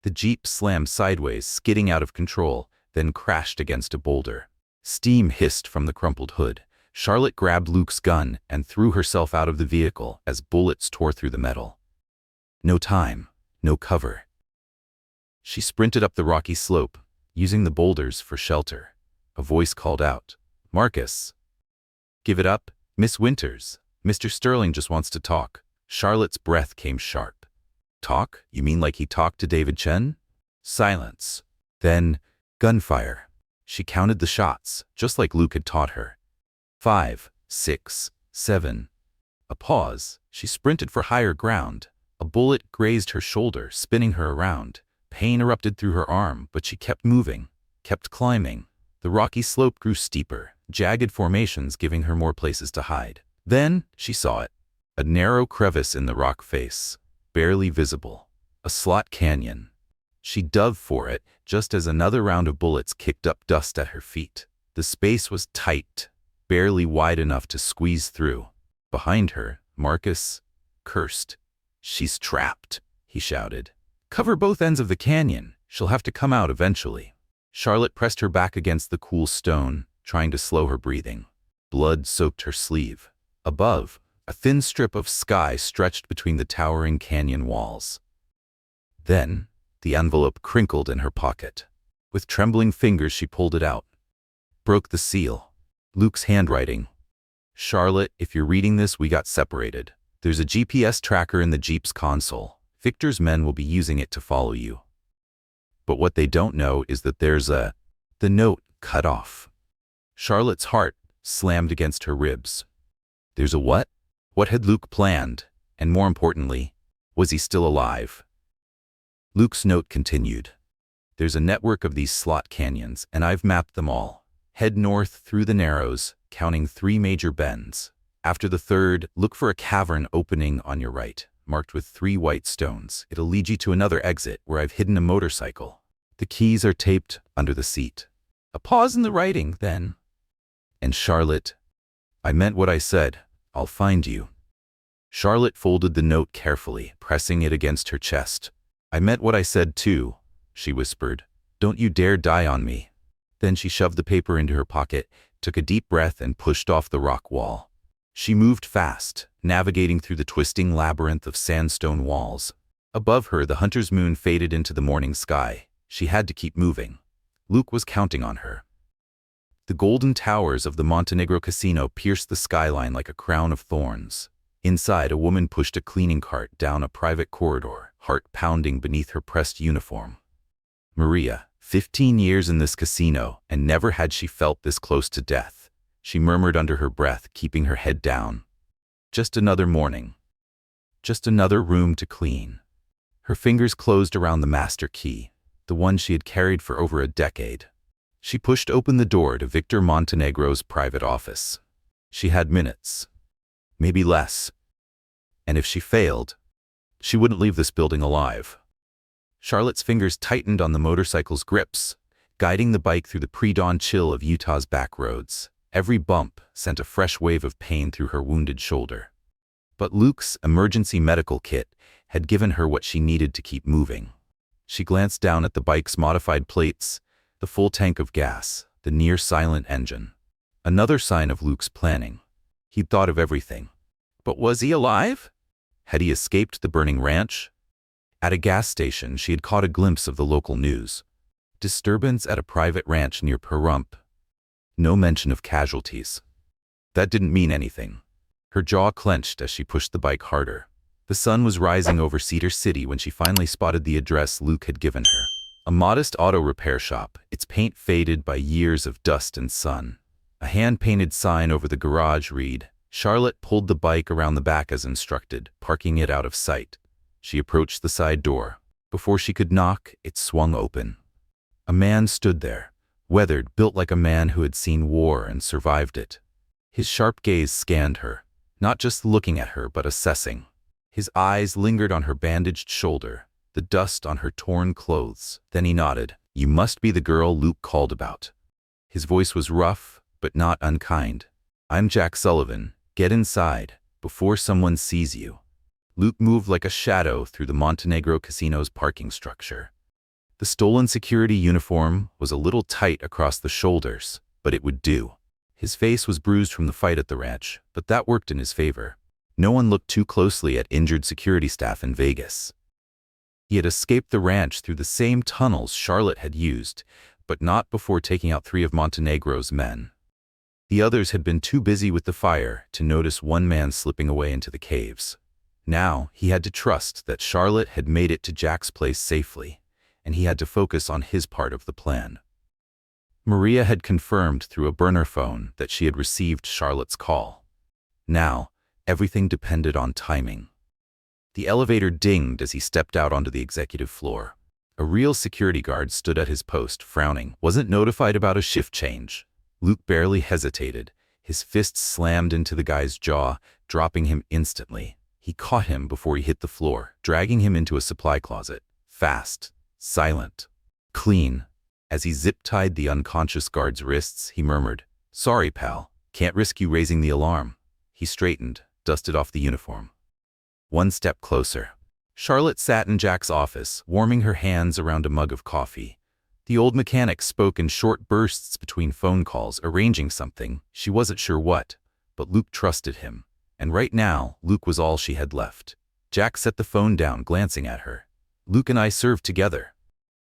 The Jeep slammed sideways, skidding out of control, then crashed against a boulder. Steam hissed from the crumpled hood. Charlotte grabbed Luke's gun and threw herself out of the vehicle as bullets tore through the metal. No time, no cover. She sprinted up the rocky slope, using the boulders for shelter. A voice called out, "Marcus." "Give it up, Miss Winters. Mr. Sterling just wants to talk." Charlotte's breath came sharp. "Talk? You mean like he talked to David Chen?" Silence. Then, gunfire. She counted the shots, just like Luke had taught her. 5, 6, 7. A pause. She sprinted for higher ground. A bullet grazed her shoulder, spinning her around. Pain erupted through her arm, but she kept moving, kept climbing. The rocky slope grew steeper, jagged formations giving her more places to hide. Then, she saw it. A narrow crevice in the rock face, barely visible. A slot canyon. She dove for it just as another round of bullets kicked up dust at her feet. The space was tight, barely wide enough to squeeze through. Behind her, Marcus cursed. "She's trapped," he shouted. "Cover both ends of the canyon. She'll have to come out eventually." Charlotte pressed her back against the cool stone, trying to slow her breathing. Blood soaked her sleeve. Above, a thin strip of sky stretched between the towering canyon walls. Then, the envelope crinkled in her pocket. With trembling fingers, she pulled it out. Broke the seal. Luke's handwriting. "Charlotte, if you're reading this, we got separated. There's a GPS tracker in the Jeep's console. Victor's men will be using it to follow you. But what they don't know is that there's a..." The note cut off. Charlotte's heart slammed against her ribs. There's a what? What had Luke planned? And more importantly, was he still alive? Luke's note continued. "There's a network of these slot canyons, and I've mapped them all. Head north through the Narrows, counting 3 major bends. After the third, look for a cavern opening on your right, marked with 3 white stones. It'll lead you to another exit where I've hidden a motorcycle. The keys are taped under the seat." A pause in the writing, then. "And Charlotte, I meant what I said. I'll find you." Charlotte folded the note carefully, pressing it against her chest. "I meant what I said too," she whispered. "Don't you dare die on me." Then she shoved the paper into her pocket, took a deep breath, and pushed off the rock wall. She moved fast, navigating through the twisting labyrinth of sandstone walls. Above her, the hunter's moon faded into the morning sky. She had to keep moving. Luke was counting on her. The golden towers of the Montenegro casino pierced the skyline like a crown of thorns. Inside, a woman pushed a cleaning cart down a private corridor, heart pounding beneath her pressed uniform. Maria, 15 years in this casino, and never had she felt this close to death. She murmured under her breath, keeping her head down. Just another morning. Just another room to clean. Her fingers closed around the master key, the one she had carried for over a decade. She pushed open the door to Victor Montenegro's private office. She had minutes. Maybe less. And if she failed, she wouldn't leave this building alive. Charlotte's fingers tightened on the motorcycle's grips, guiding the bike through the pre-dawn chill of Utah's back roads. Every bump sent a fresh wave of pain through her wounded shoulder. But Luke's emergency medical kit had given her what she needed to keep moving. She glanced down at the bike's modified plates, the full tank of gas, the near-silent engine. Another sign of Luke's planning. He'd thought of everything. But was he alive? Had he escaped the burning ranch? At a gas station, she had caught a glimpse of the local news. Disturbance at a private ranch near Pahrump. No mention of casualties. That didn't mean anything. Her jaw clenched as she pushed the bike harder. The sun was rising over Cedar City when she finally spotted the address Luke had given her. A modest auto repair shop, its paint faded by years of dust and sun. A hand-painted sign over the garage read, Charlotte pulled the bike around the back as instructed, parking it out of sight. She approached the side door. Before she could knock, it swung open. A man stood there, weathered, built like a man who had seen war and survived it. His sharp gaze scanned her, not just looking at her, but assessing. His eyes lingered on her bandaged shoulder, the dust on her torn clothes. Then he nodded. "You must be the girl Luke called about." His voice was rough, but not unkind. "I'm Jack Sullivan. Get inside, before someone sees you." Luke moved like a shadow through the Montenegro casino's parking structure. The stolen security uniform was a little tight across the shoulders, but it would do. His face was bruised from the fight at the ranch, but that worked in his favor. No one looked too closely at injured security staff in Vegas. He had escaped the ranch through the same tunnels Charlotte had used, but not before taking out 3 of Montenegro's men. The others had been too busy with the fire to notice one man slipping away into the caves. Now he had to trust that Charlotte had made it to Jack's place safely, and he had to focus on his part of the plan. Maria had confirmed through a burner phone that she had received Charlotte's call. Now, everything depended on timing. The elevator dinged as he stepped out onto the executive floor. A real security guard stood at his post, frowning. Wasn't notified about a shift change. Luke barely hesitated. His fists slammed into the guy's jaw, dropping him instantly. He caught him before he hit the floor, dragging him into a supply closet. Fast, silent, clean. As he zip-tied the unconscious guard's wrists, he murmured, "Sorry, pal. Can't risk you raising the alarm." He straightened, dusted off the uniform. One step closer. Charlotte sat in Jack's office, warming her hands around a mug of coffee. The old mechanic spoke in short bursts between phone calls, arranging something. She wasn't sure what, but Luke trusted him. And right now, Luke was all she had left. Jack set the phone down, glancing at her. "Luke and I served together."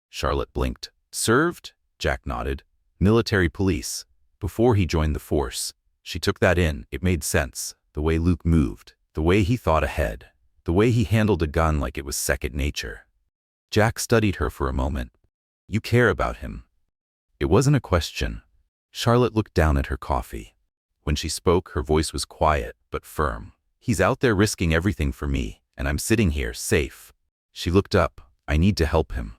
Charlotte blinked. "Served?" Jack nodded. "Military police. Before he joined the force." She took that in. It made sense. The way Luke moved. The way he thought ahead. The way he handled a gun like it was second nature. Jack studied her for a moment. "You care about him." It wasn't a question. Charlotte looked down at her coffee. When she spoke, her voice was quiet but firm. "He's out there risking everything for me, and I'm sitting here, safe." She looked up. "I need to help him."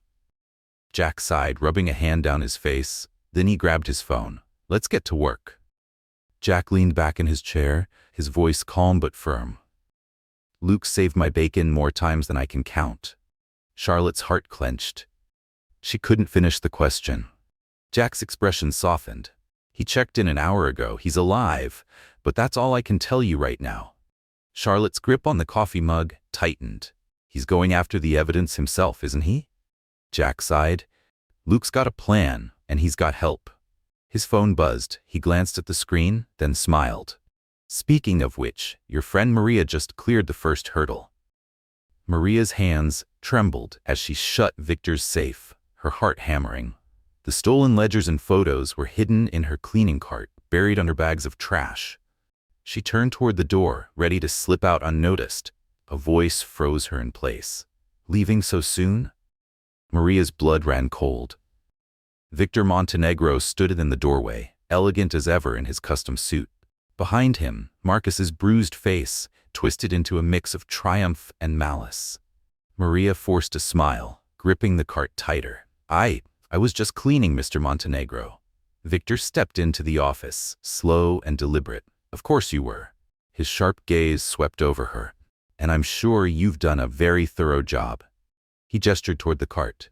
Jack sighed, rubbing a hand down his face. Then he grabbed his phone. "Let's get to work." Jack leaned back in his chair, his voice calm but firm. "Luke saved my bacon more times than I can count." Charlotte's heart clenched. She couldn't finish the question. Jack's expression softened. "He checked in an hour ago. He's alive, but that's all I can tell you right now." Charlotte's grip on the coffee mug tightened. "He's going after the evidence himself, isn't he?" Jack sighed. "Luke's got a plan, and he's got help." His phone buzzed. He glanced at the screen, then smiled. "Speaking of which, your friend Maria just cleared the first hurdle." Maria's hands trembled as she shut Victor's safe, her heart hammering. The stolen ledgers and photos were hidden in her cleaning cart, buried under bags of trash. She turned toward the door, ready to slip out unnoticed. A voice froze her in place. "Leaving so soon?" Maria's blood ran cold. Victor Montenegro stood in the doorway, elegant as ever in his custom suit. Behind him, Marcus's bruised face twisted into a mix of triumph and malice. Maria forced a smile, gripping the cart tighter. I was just cleaning, Mr. Montenegro." Victor stepped into the office, slow and deliberate. "Of course you were." His sharp gaze swept over her. "And I'm sure you've done a very thorough job." He gestured toward the cart.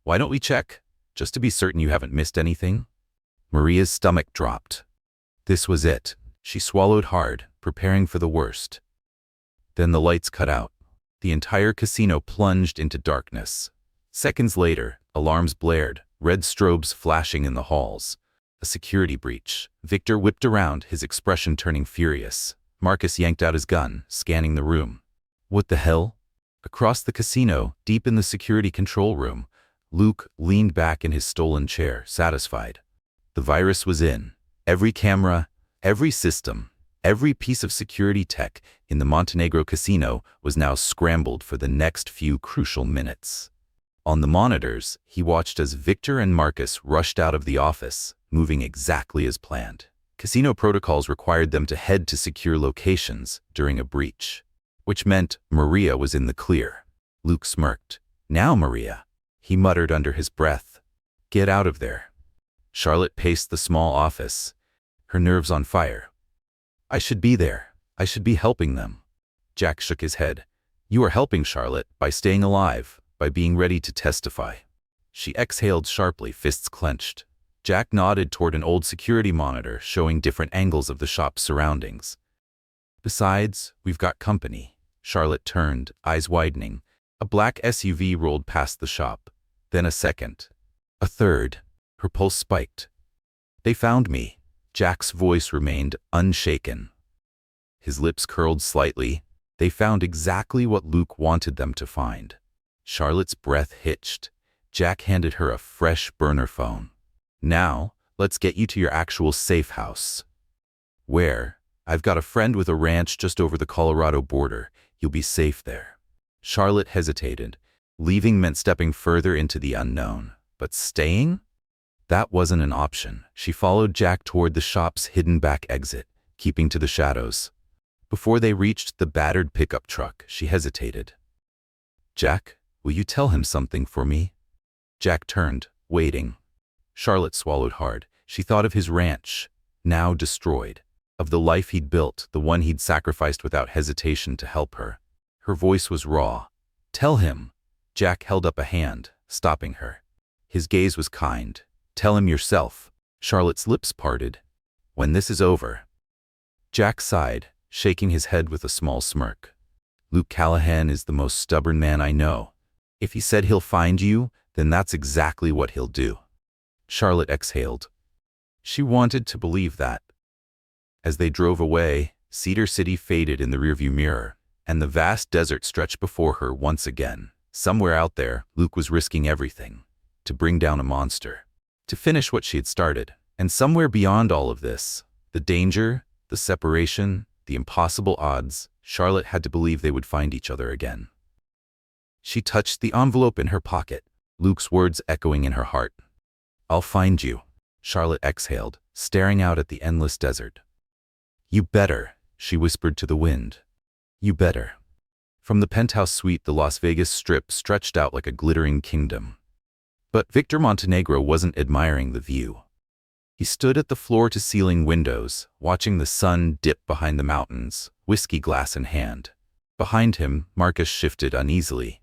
"Why don't we check, just to be certain you haven't missed anything?" Maria's stomach dropped. This was it. She swallowed hard, preparing for the worst. Then the lights cut out. The entire casino plunged into darkness. Seconds later, alarms blared, red strobes flashing in the halls. A security breach. Victor whipped around, his expression turning furious. Marcus yanked out his gun, scanning the room. What the hell? Across the casino, deep in the security control room, Luke leaned back in his stolen chair, satisfied. The virus was in. Every camera, every system, every piece of security tech in the Montenegro casino was now scrambled for the next few crucial minutes. On the monitors, he watched as Victor and Marcus rushed out of the office, moving exactly as planned. Casino protocols required them to head to secure locations during a breach, which meant Maria was in the clear. Luke smirked. "Now, Maria," he muttered under his breath. "Get out of there." Charlotte paced the small office, her nerves on fire. "I should be there. I should be helping them." Jack shook his head. "You are helping, Charlotte, by staying alive, by being ready to testify." She exhaled sharply, fists clenched. Jack nodded toward an old security monitor showing different angles of the shop's surroundings. "Besides, we've got company." Charlotte turned, eyes widening. A black SUV rolled past the shop. Then a second. A third. Her pulse spiked. "They found me." Jack's voice remained unshaken. His lips curled slightly. They found exactly what Luke wanted them to find. Charlotte's breath hitched. Jack handed her a fresh burner phone. "Now, let's get you to your actual safe house." "Where?" "I've got a friend with a ranch just over the Colorado border. You'll be safe there." Charlotte hesitated. Leaving meant stepping further into the unknown. But staying? That wasn't an option. She followed Jack toward the shop's hidden back exit, keeping to the shadows. Before they reached the battered pickup truck, she hesitated. "Jack, will you tell him something for me?" Jack turned, waiting. Charlotte swallowed hard. She thought of his ranch, now destroyed, of the life he'd built, the one he'd sacrificed without hesitation to help her. Her voice was raw. "Tell him." Jack held up a hand, stopping her. His gaze was kind. "Tell him yourself." Charlotte's lips parted. "When this is over." Jack sighed, shaking his head with a small smirk. "Luke Callahan is the most stubborn man I know. If he said he'll find you, then that's exactly what he'll do." Charlotte exhaled. She wanted to believe that. As they drove away, Cedar City faded in the rearview mirror, and the vast desert stretched before her once again. Somewhere out there, Luke was risking everything to bring down a monster, to finish what she had started. And somewhere beyond all of this, the danger, the separation, the impossible odds, Charlotte had to believe they would find each other again. She touched the envelope in her pocket, Luke's words echoing in her heart. "I'll find you." Charlotte exhaled, staring out at the endless desert. "You better," she whispered to the wind. "You better." From the penthouse suite, the Las Vegas Strip stretched out like a glittering kingdom. But Victor Montenegro wasn't admiring the view. He stood at the floor-to-ceiling windows, watching the sun dip behind the mountains, whiskey glass in hand. Behind him, Marcus shifted uneasily.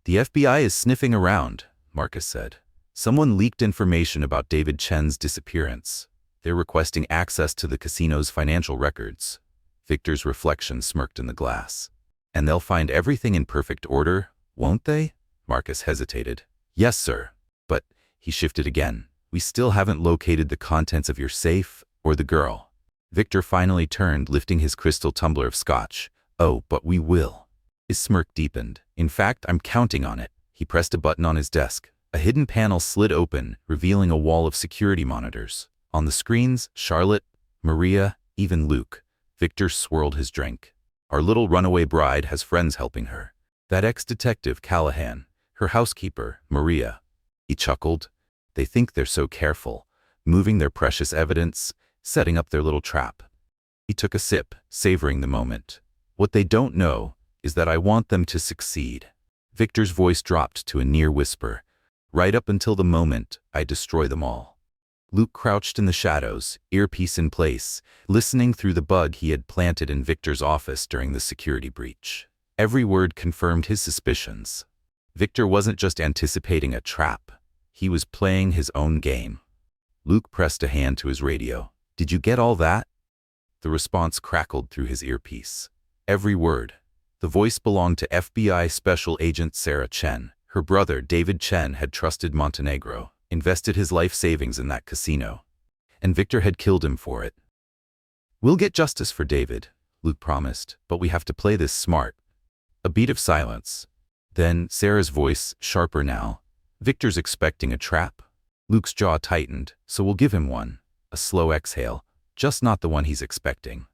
"The FBI is sniffing around," Marcus said. "Someone leaked information about David Chen's disappearance. They're requesting access to the casino's financial records." Victor's reflection smirked in the glass. "And they'll find everything in perfect order, won't they?" Marcus hesitated. "Yes, sir. But," he shifted again, "we still haven't located the contents of your safe or the girl." Victor finally turned, lifting his crystal tumbler of scotch. "Oh, but we will." His smirk deepened. "In fact, I'm counting on it." He pressed a button on his desk. A hidden panel slid open, revealing a wall of security monitors. On the screens, Charlotte, Maria, even Luke. Victor swirled his drink. "Our little runaway bride has friends helping her. That ex-detective, Callahan, her housekeeper, Maria." He chuckled. "They think they're so careful, moving their precious evidence, setting up their little trap." He took a sip, savoring the moment. "What they don't know is that I want them to succeed." Victor's voice dropped to a near whisper. "Right up until the moment I destroy them all." Luke crouched in the shadows, earpiece in place, listening through the bug he had planted in Victor's office during the security breach. Every word confirmed his suspicions. Victor wasn't just anticipating a trap. He was playing his own game. Luke pressed a hand to his radio. "Did you get all that?" The response crackled through his earpiece. Every word. The voice belonged to FBI Special Agent Sarah Chen. Her brother, David Chen, had trusted Montenegro, invested his life savings in that casino. And Victor had killed him for it. "We'll get justice for David," Luke promised, "but we have to play this smart." A beat of silence. Then, Sarah's voice, sharper now. "Victor's expecting a trap." Luke's jaw tightened. "So we'll give him one." A slow exhale. "Just not the one he's expecting."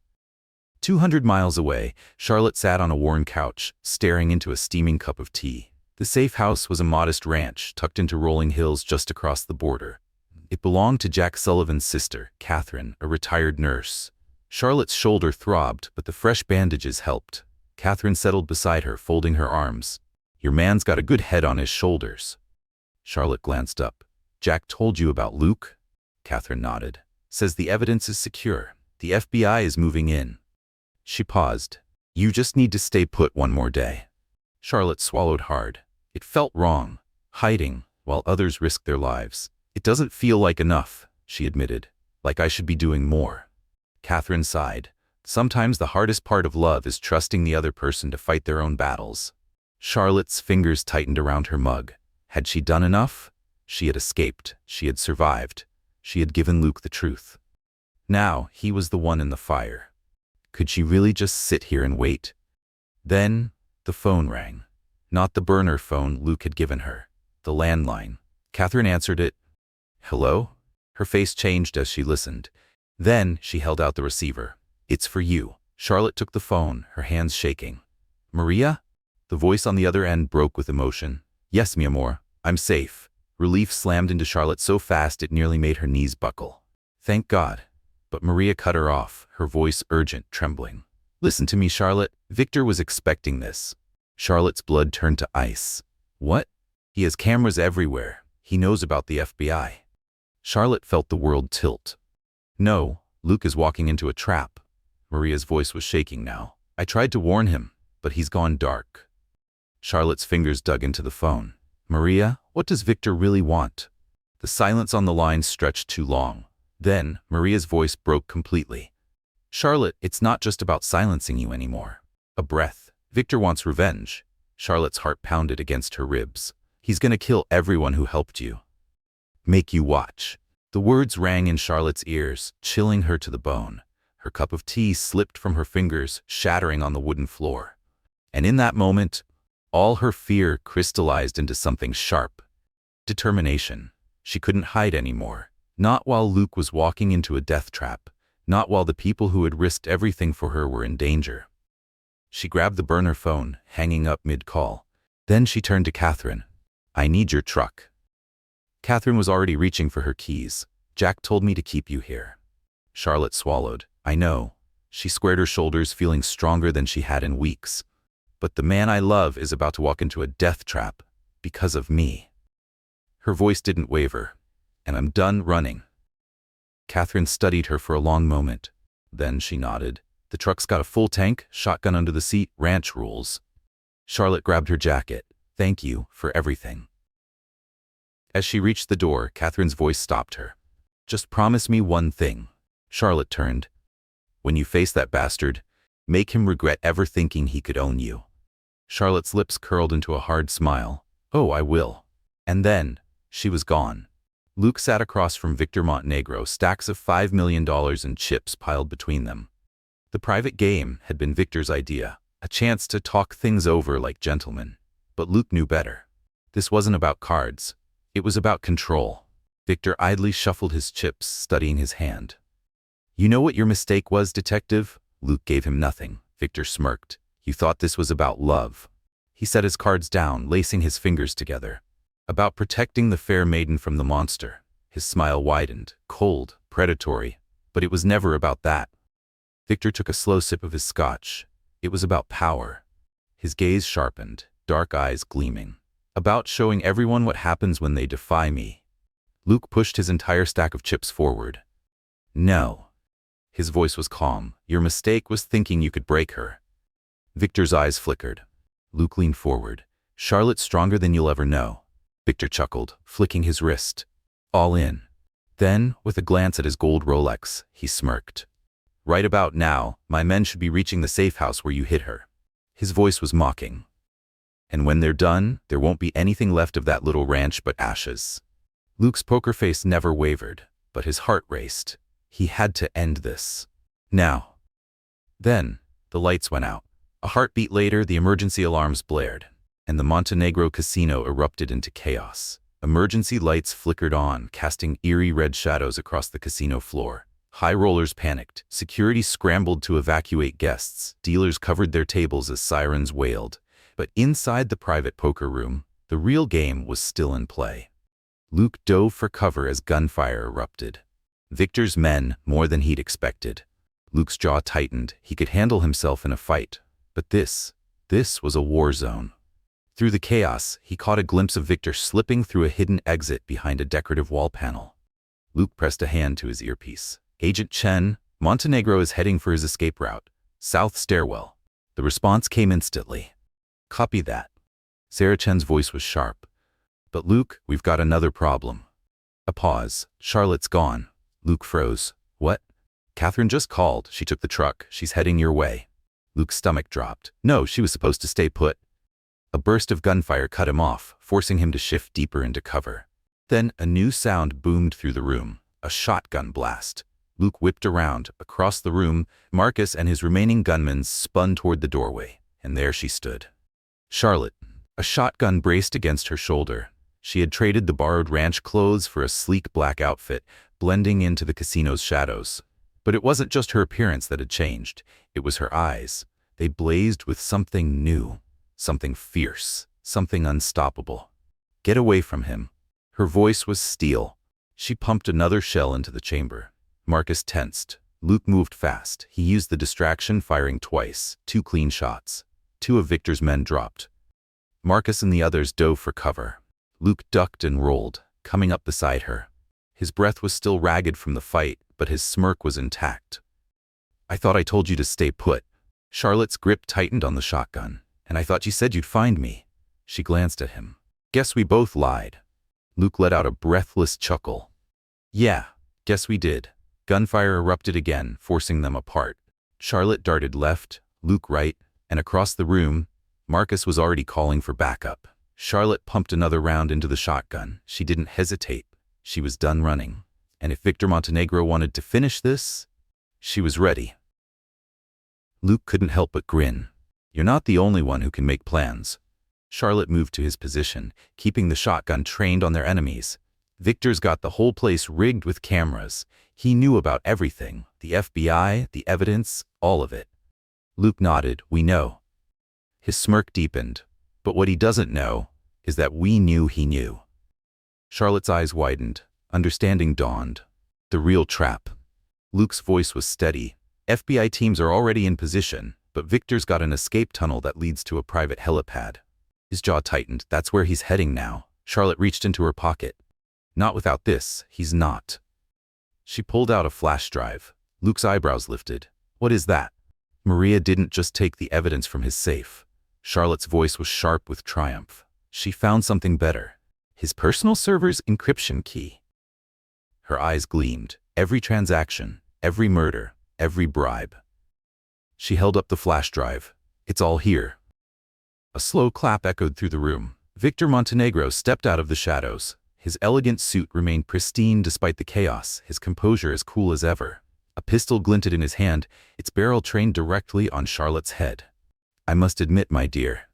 200 miles away, Charlotte sat on a worn couch, staring into a steaming cup of tea. The safe house was a modest ranch tucked into rolling hills just across the border. It belonged to Jack Sullivan's sister, Catherine, a retired nurse. Charlotte's shoulder throbbed, but the fresh bandages helped. Catherine settled beside her, folding her arms. "Your man's got a good head on his shoulders." Charlotte glanced up. "Jack told you about Luke?" Catherine nodded. "Says the evidence is secure. The FBI is moving in." She paused. "You just need to stay put one more day." Charlotte swallowed hard. It felt wrong, hiding, while others risked their lives. "It doesn't feel like enough," she admitted. "Like I should be doing more." Catherine sighed. "Sometimes the hardest part of love is trusting the other person to fight their own battles." Charlotte's fingers tightened around her mug. Had she done enough? She had escaped. She had survived. She had given Luke the truth. Now, he was the one in the fire. Could she really just sit here and wait? Then, the phone rang. Not the burner phone Luke had given her. The landline. Catherine answered it. "Hello?" Her face changed as she listened. Then, she held out the receiver. "It's for you." Charlotte took the phone, her hands shaking. "Maria?" The voice on the other end broke with emotion. "Yes, mi amor. I'm safe." Relief slammed into Charlotte so fast it nearly made her knees buckle. "Thank God." But Maria cut her off, her voice urgent, trembling. "Listen to me, Charlotte. Victor was expecting this." Charlotte's blood turned to ice. "What?" "He has cameras everywhere. He knows about the FBI." Charlotte felt the world tilt. "No, Luke is walking into a trap." Maria's voice was shaking now. "I tried to warn him, but he's gone dark." Charlotte's fingers dug into the phone. Maria, what does Victor really want? The silence on the line stretched too long. Then, Maria's voice broke completely. Charlotte, it's not just about silencing you anymore. A breath. Victor wants revenge. Charlotte's heart pounded against her ribs. He's gonna kill everyone who helped you. Make you watch. The words rang in Charlotte's ears, chilling her to the bone. Her cup of tea slipped from her fingers, shattering on the wooden floor. And in that moment, all her fear crystallized into something sharp. Determination. She couldn't hide anymore. Not while Luke was walking into a death trap. Not while the people who had risked everything for her were in danger. She grabbed the burner phone, hanging up mid-call. Then she turned to Catherine. I need your truck. Catherine was already reaching for her keys. Jack told me to keep you here. Charlotte swallowed. I know. She squared her shoulders, feeling stronger than she had in weeks. But the man I love is about to walk into a death trap because of me. Her voice didn't waver. And I'm done running. Catherine studied her for a long moment. Then she nodded. The truck's got a full tank, shotgun under the seat, ranch rules. Charlotte grabbed her jacket. Thank you for everything. As she reached the door, Catherine's voice stopped her. Just promise me one thing. Charlotte turned. When you face that bastard, make him regret ever thinking he could own you. Charlotte's lips curled into a hard smile. Oh, I will. And then, she was gone. Luke sat across from Victor Montenegro, stacks of $5 million in chips piled between them. The private game had been Victor's idea, a chance to talk things over like gentlemen. But Luke knew better. This wasn't about cards. It was about control. Victor idly shuffled his chips, studying his hand. You know what your mistake was, detective? Luke gave him nothing. Victor smirked. You thought this was about love. He set his cards down, lacing his fingers together. About protecting the fair maiden from the monster. His smile widened, cold, predatory, but it was never about that. Victor took a slow sip of his scotch. It was about power. His gaze sharpened, dark eyes gleaming. About showing everyone what happens when they defy me. Luke pushed his entire stack of chips forward. No. His voice was calm. Your mistake was thinking you could break her. Victor's eyes flickered. Luke leaned forward. Charlotte's stronger than you'll ever know. Victor chuckled, flicking his wrist. All in. Then, with a glance at his gold Rolex, he smirked. Right about now, my men should be reaching the safe house where you hid her. His voice was mocking. And when they're done, there won't be anything left of that little ranch but ashes. Luke's poker face never wavered, but his heart raced. He had to end this. Now. Then, the lights went out. A heartbeat later, the emergency alarms blared, and the Montenegro casino erupted into chaos. Emergency lights flickered on, casting eerie red shadows across the casino floor. High rollers panicked. Security scrambled to evacuate guests. Dealers covered their tables as sirens wailed. But inside the private poker room, the real game was still in play. Luke dove for cover as gunfire erupted. Victor's men, more than he'd expected. Luke's jaw tightened. He could handle himself in a fight. But this was a war zone. Through the chaos, he caught a glimpse of Victor slipping through a hidden exit behind a decorative wall panel. Luke pressed a hand to his earpiece. Agent Chen, Montenegro is heading for his escape route. South stairwell. The response came instantly. Copy that. Sarah Chen's voice was sharp. But Luke, we've got another problem. A pause. Charlotte's gone. Luke froze. What? Catherine just called. She took the truck. She's heading your way. Luke's stomach dropped. No, she was supposed to stay put. A burst of gunfire cut him off, forcing him to shift deeper into cover. Then a new sound boomed through the room. A shotgun blast. Luke whipped around. Across the room, Marcus and his remaining gunmen spun toward the doorway, and there she stood. Charlotte. A shotgun braced against her shoulder. She had traded the borrowed ranch clothes for a sleek black outfit, blending into the casino's shadows. But it wasn't just her appearance that had changed. It was her eyes. They blazed with something new, something fierce, something unstoppable. Get away from him. Her voice was steel. She pumped another shell into the chamber. Marcus tensed. Luke moved fast. He used the distraction, firing twice. 2 clean shots. 2 of Victor's men dropped. Marcus and the others dove for cover. Luke ducked and rolled, coming up beside her. His breath was still ragged from the fight, but his smirk was intact. I thought I told you to stay put. Charlotte's grip tightened on the shotgun. And I thought you said you'd find me. She glanced at him. Guess we both lied. Luke let out a breathless chuckle. Yeah, guess we did. Gunfire erupted again, forcing them apart. Charlotte darted left, Luke right, and across the room, Marcus was already calling for backup. Charlotte pumped another round into the shotgun. She didn't hesitate. She was done running. And if Victor Montenegro wanted to finish this, she was ready. Luke couldn't help but grin. You're not the only one who can make plans. Charlotte moved to his position, keeping the shotgun trained on their enemies. Victor's got the whole place rigged with cameras. He knew about everything, the FBI, the evidence, all of it. Luke nodded, we know. His smirk deepened, but what he doesn't know is that we knew he knew. Charlotte's eyes widened, understanding dawned. The real trap. Luke's voice was steady. FBI teams are already in position, but Victor's got an escape tunnel that leads to a private helipad. His jaw tightened. That's where he's heading now. Charlotte reached into her pocket. Not without this, he's not. She pulled out a flash drive. Luke's eyebrows lifted. What is that? Maria didn't just take the evidence from his safe. Charlotte's voice was sharp with triumph. She found something better. His personal server's encryption key. Her eyes gleamed. Every transaction, every murder, every bribe. She held up the flash drive. It's all here. A slow clap echoed through the room. Victor Montenegro stepped out of the shadows. His elegant suit remained pristine despite the chaos, his composure as cool as ever. A pistol glinted in his hand, its barrel trained directly on Charlotte's head. I must admit, my dear.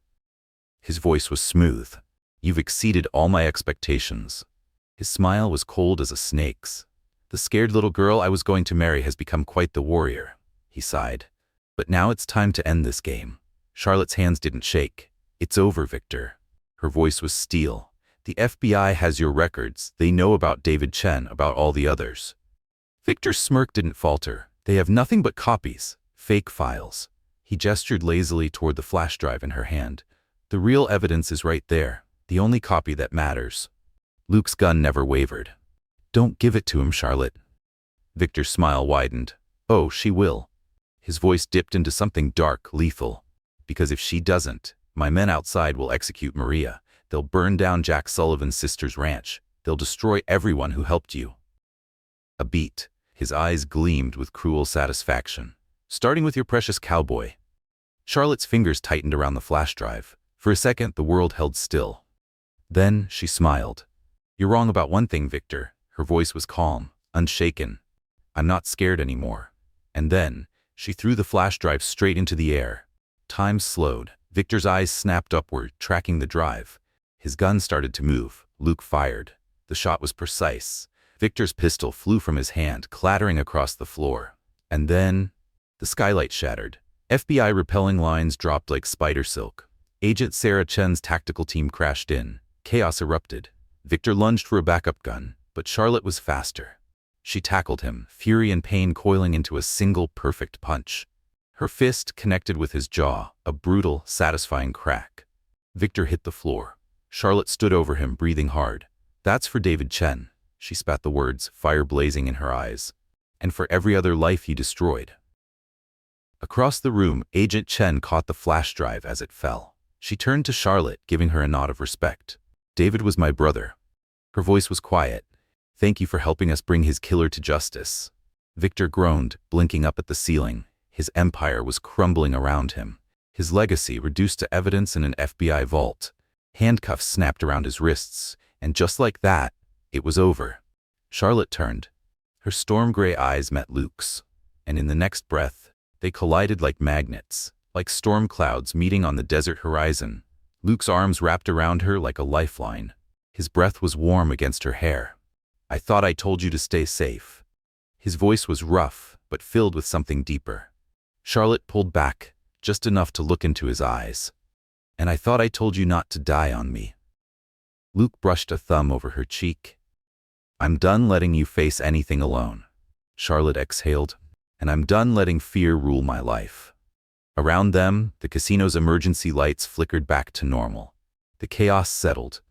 His voice was smooth. You've exceeded all my expectations. His smile was cold as a snake's. The scared little girl I was going to marry has become quite the warrior, he sighed. But now it's time to end this game. Charlotte's hands didn't shake. It's over, Victor. Her voice was steel. The FBI has your records. They know about David Chen, about all the others. Victor's smirk didn't falter. They have nothing but copies, fake files. He gestured lazily toward the flash drive in her hand. The real evidence is right there, the only copy that matters. Luke's gun never wavered. Don't give it to him, Charlotte. Victor's smile widened. Oh, she will. His voice dipped into something dark, lethal. Because if she doesn't, my men outside will execute Maria. They'll burn down Jack Sullivan's sister's ranch. They'll destroy everyone who helped you. A beat. His eyes gleamed with cruel satisfaction. Starting with your precious Cowboy. Charlotte's fingers tightened around the flash drive. For a second, the world held still. Then she smiled. You're wrong about one thing, Victor. Her voice was calm, unshaken. I'm not scared anymore. And then, she threw the flash drive straight into the air. Time slowed. Victor's eyes snapped upward, tracking the drive. His gun started to move. Luke fired. The shot was precise. Victor's pistol flew from his hand, clattering across the floor. And then, the skylight shattered. FBI repelling lines dropped like spider silk. Agent Sarah Chen's tactical team crashed in. Chaos erupted. Victor lunged for a backup gun, but Charlotte was faster. She tackled him, fury and pain coiling into a single perfect punch. Her fist connected with his jaw, a brutal, satisfying crack. Victor hit the floor. Charlotte stood over him, breathing hard. That's for David Chen. She spat the words, fire blazing in her eyes. And for every other life he destroyed. Across the room, Agent Chen caught the flash drive as it fell. She turned to Charlotte, giving her a nod of respect. David was my brother. Her voice was quiet. Thank you for helping us bring his killer to justice. Victor groaned, blinking up at the ceiling. His empire was crumbling around him. His legacy reduced to evidence in an FBI vault. Handcuffs snapped around his wrists, and just like that, it was over. Charlotte turned. Her storm gray eyes met Luke's, and in the next breath, they collided like magnets, like storm clouds meeting on the desert horizon. Luke's arms wrapped around her like a lifeline. His breath was warm against her hair. I thought I told you to stay safe. His voice was rough, but filled with something deeper. Charlotte pulled back, just enough to look into his eyes. And I thought I told you not to die on me. Luke brushed a thumb over her cheek. I'm done letting you face anything alone. Charlotte exhaled. And I'm done letting fear rule my life. Around them, the casino's emergency lights flickered back to normal. The chaos settled.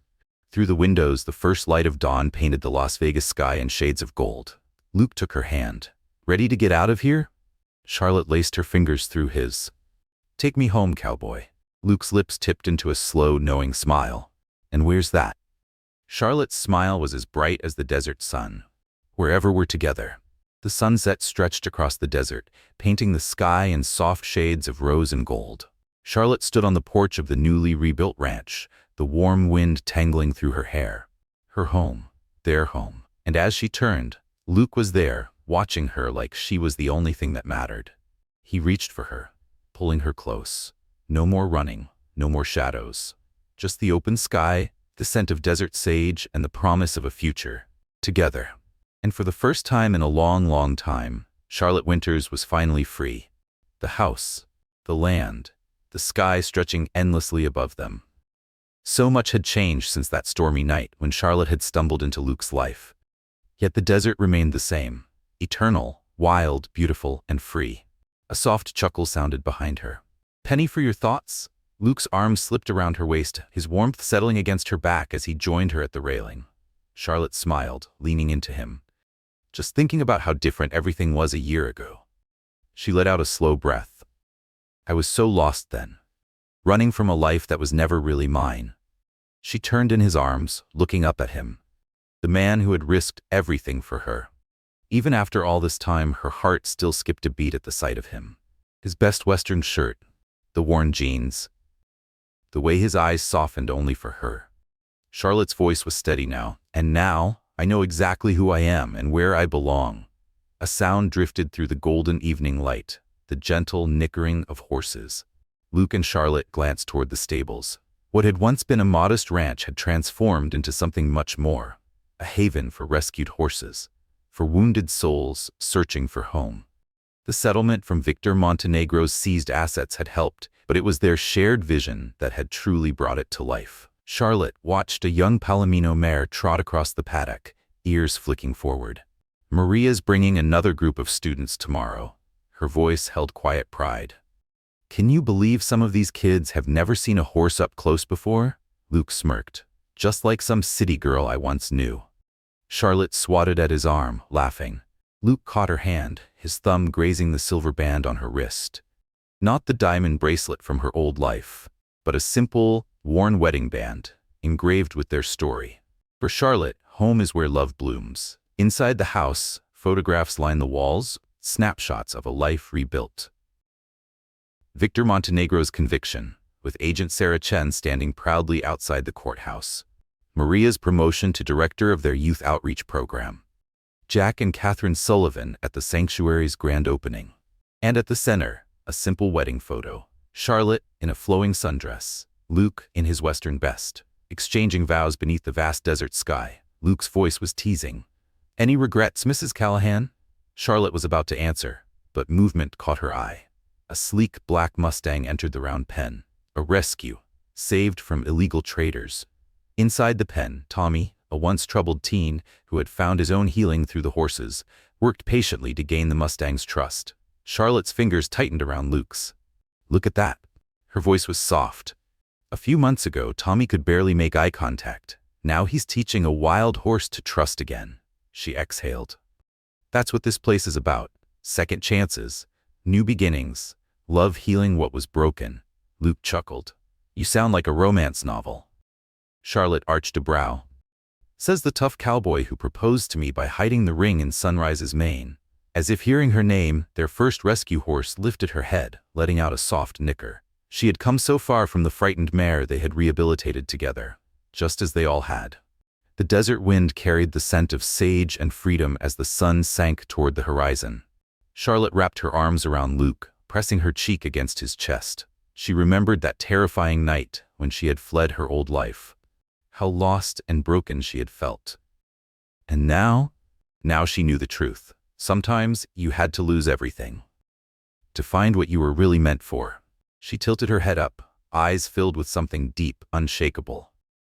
Through the windows, the first light of dawn painted the Las Vegas sky in shades of gold. Luke took her hand. Ready to get out of here? Charlotte laced her fingers through his. Take me home, Cowboy. Luke's lips tipped into a slow, knowing smile. And where's that? Charlotte's smile was as bright as the desert sun. Wherever we're together. The sunset stretched across the desert, painting the sky in soft shades of rose and gold. Charlotte stood on the porch of the newly rebuilt ranch, the warm wind tangling through her hair. Her home, their home. And as she turned, Luke was there, watching her like she was the only thing that mattered. He reached for her, pulling her close. No more running, no more shadows. Just the open sky, the scent of desert sage, and the promise of a future. Together. And for the first time in a long, long time, Charlotte Winters was finally free. The house, the land, the sky stretching endlessly above them. So much had changed since that stormy night when Charlotte had stumbled into Luke's life. Yet the desert remained the same, eternal, wild, beautiful, and free. A soft chuckle sounded behind her. "Penny for your thoughts?" Luke's arms slipped around her waist, his warmth settling against her back as he joined her at the railing. Charlotte smiled, leaning into him. Just thinking about how different everything was a year ago. She let out a slow breath. I was so lost then, running from a life that was never really mine. She turned in his arms, looking up at him, the man who had risked everything for her. Even after all this time, her heart still skipped a beat at the sight of him. His best Western shirt, the worn jeans, the way his eyes softened only for her. Charlotte's voice was steady now, and now, I know exactly who I am and where I belong. A sound drifted through the golden evening light, the gentle nickering of horses. Luke and Charlotte glanced toward the stables. What had once been a modest ranch had transformed into something much more, a haven for rescued horses, for wounded souls searching for home. The settlement from Victor Montenegro's seized assets had helped, but it was their shared vision that had truly brought it to life. Charlotte watched a young Palomino mare trot across the paddock, ears flicking forward. Maria's bringing another group of students tomorrow. Her voice held quiet pride. Can you believe some of these kids have never seen a horse up close before? Luke smirked, just like some city girl I once knew. Charlotte swatted at his arm, laughing. Luke caught her hand, his thumb grazing the silver band on her wrist. Not the diamond bracelet from her old life, but a simple, worn wedding band, engraved with their story. For Charlotte, home is where love blooms. Inside the house, photographs line the walls, snapshots of a life rebuilt. Victor Montenegro's conviction, with Agent Sarah Chen standing proudly outside the courthouse. Maria's promotion to director of their youth outreach program. Jack and Catherine Sullivan at the sanctuary's grand opening. And at the center, a simple wedding photo. Charlotte in a flowing sundress. Luke in his Western best, exchanging vows beneath the vast desert sky. Luke's voice was teasing. Any regrets, Mrs. Callahan? Charlotte was about to answer, but movement caught her eye. A sleek black Mustang entered the round pen. A rescue, saved from illegal traders. Inside the pen, Tommy, a once troubled teen who had found his own healing through the horses, worked patiently to gain the Mustang's trust. Charlotte's fingers tightened around Luke's. Look at that. Her voice was soft. A few months ago, Tommy could barely make eye contact. Now he's teaching a wild horse to trust again. She exhaled. That's what this place is about. Second chances, new beginnings, love healing what was broken. Luke chuckled. You sound like a romance novel. Charlotte arched a brow. Says the tough cowboy who proposed to me by hiding the ring in Sunrise's mane. As if hearing her name, their first rescue horse lifted her head, letting out a soft nicker. She had come so far from the frightened mare they had rehabilitated together, just as they all had. The desert wind carried the scent of sage and freedom as the sun sank toward the horizon. Charlotte wrapped her arms around Luke, pressing her cheek against his chest. She remembered that terrifying night when she had fled her old life. How lost and broken she had felt. And now she knew the truth. Sometimes you had to lose everything to find what you were really meant for. She tilted her head up, eyes filled with something deep, unshakable.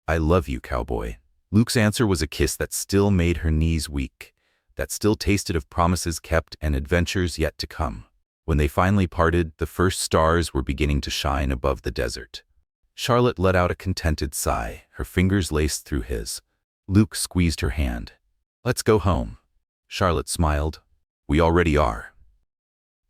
I love you, cowboy. Luke's answer was a kiss that still made her knees weak, that still tasted of promises kept and adventures yet to come. When they finally parted, the first stars were beginning to shine above the desert. Charlotte let out a contented sigh, her fingers laced through his. Luke squeezed her hand. Let's go home. Charlotte smiled. We already are.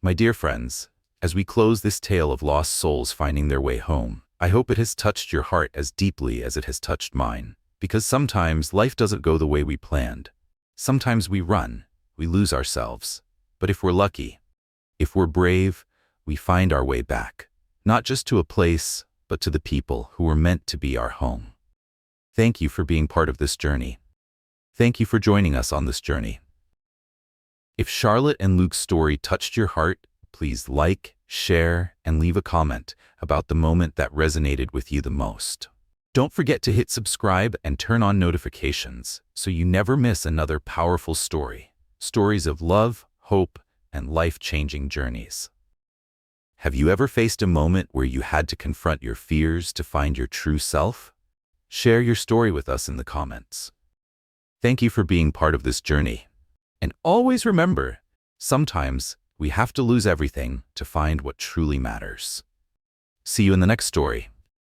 My dear friends, as we close this tale of lost souls finding their way home, I hope it has touched your heart as deeply as it has touched mine, because sometimes life doesn't go the way we planned. Sometimes we run, we lose ourselves. But if we're lucky, if we're brave, we find our way back, not just to a place, but to the people who were meant to be our home. Thank you for being part of this journey. Thank you for joining us on this journey. If Charlotte and Luke's story touched your heart, please like, share, and leave a comment about the moment that resonated with you the most. Don't forget to hit subscribe and turn on notifications so you never miss another powerful story. Stories of love, hope, and life-changing journeys. Have you ever faced a moment where you had to confront your fears to find your true self? Share your story with us in the comments. Thank you for being part of this journey. And always remember, sometimes we have to lose everything to find what truly matters. See you in the next story.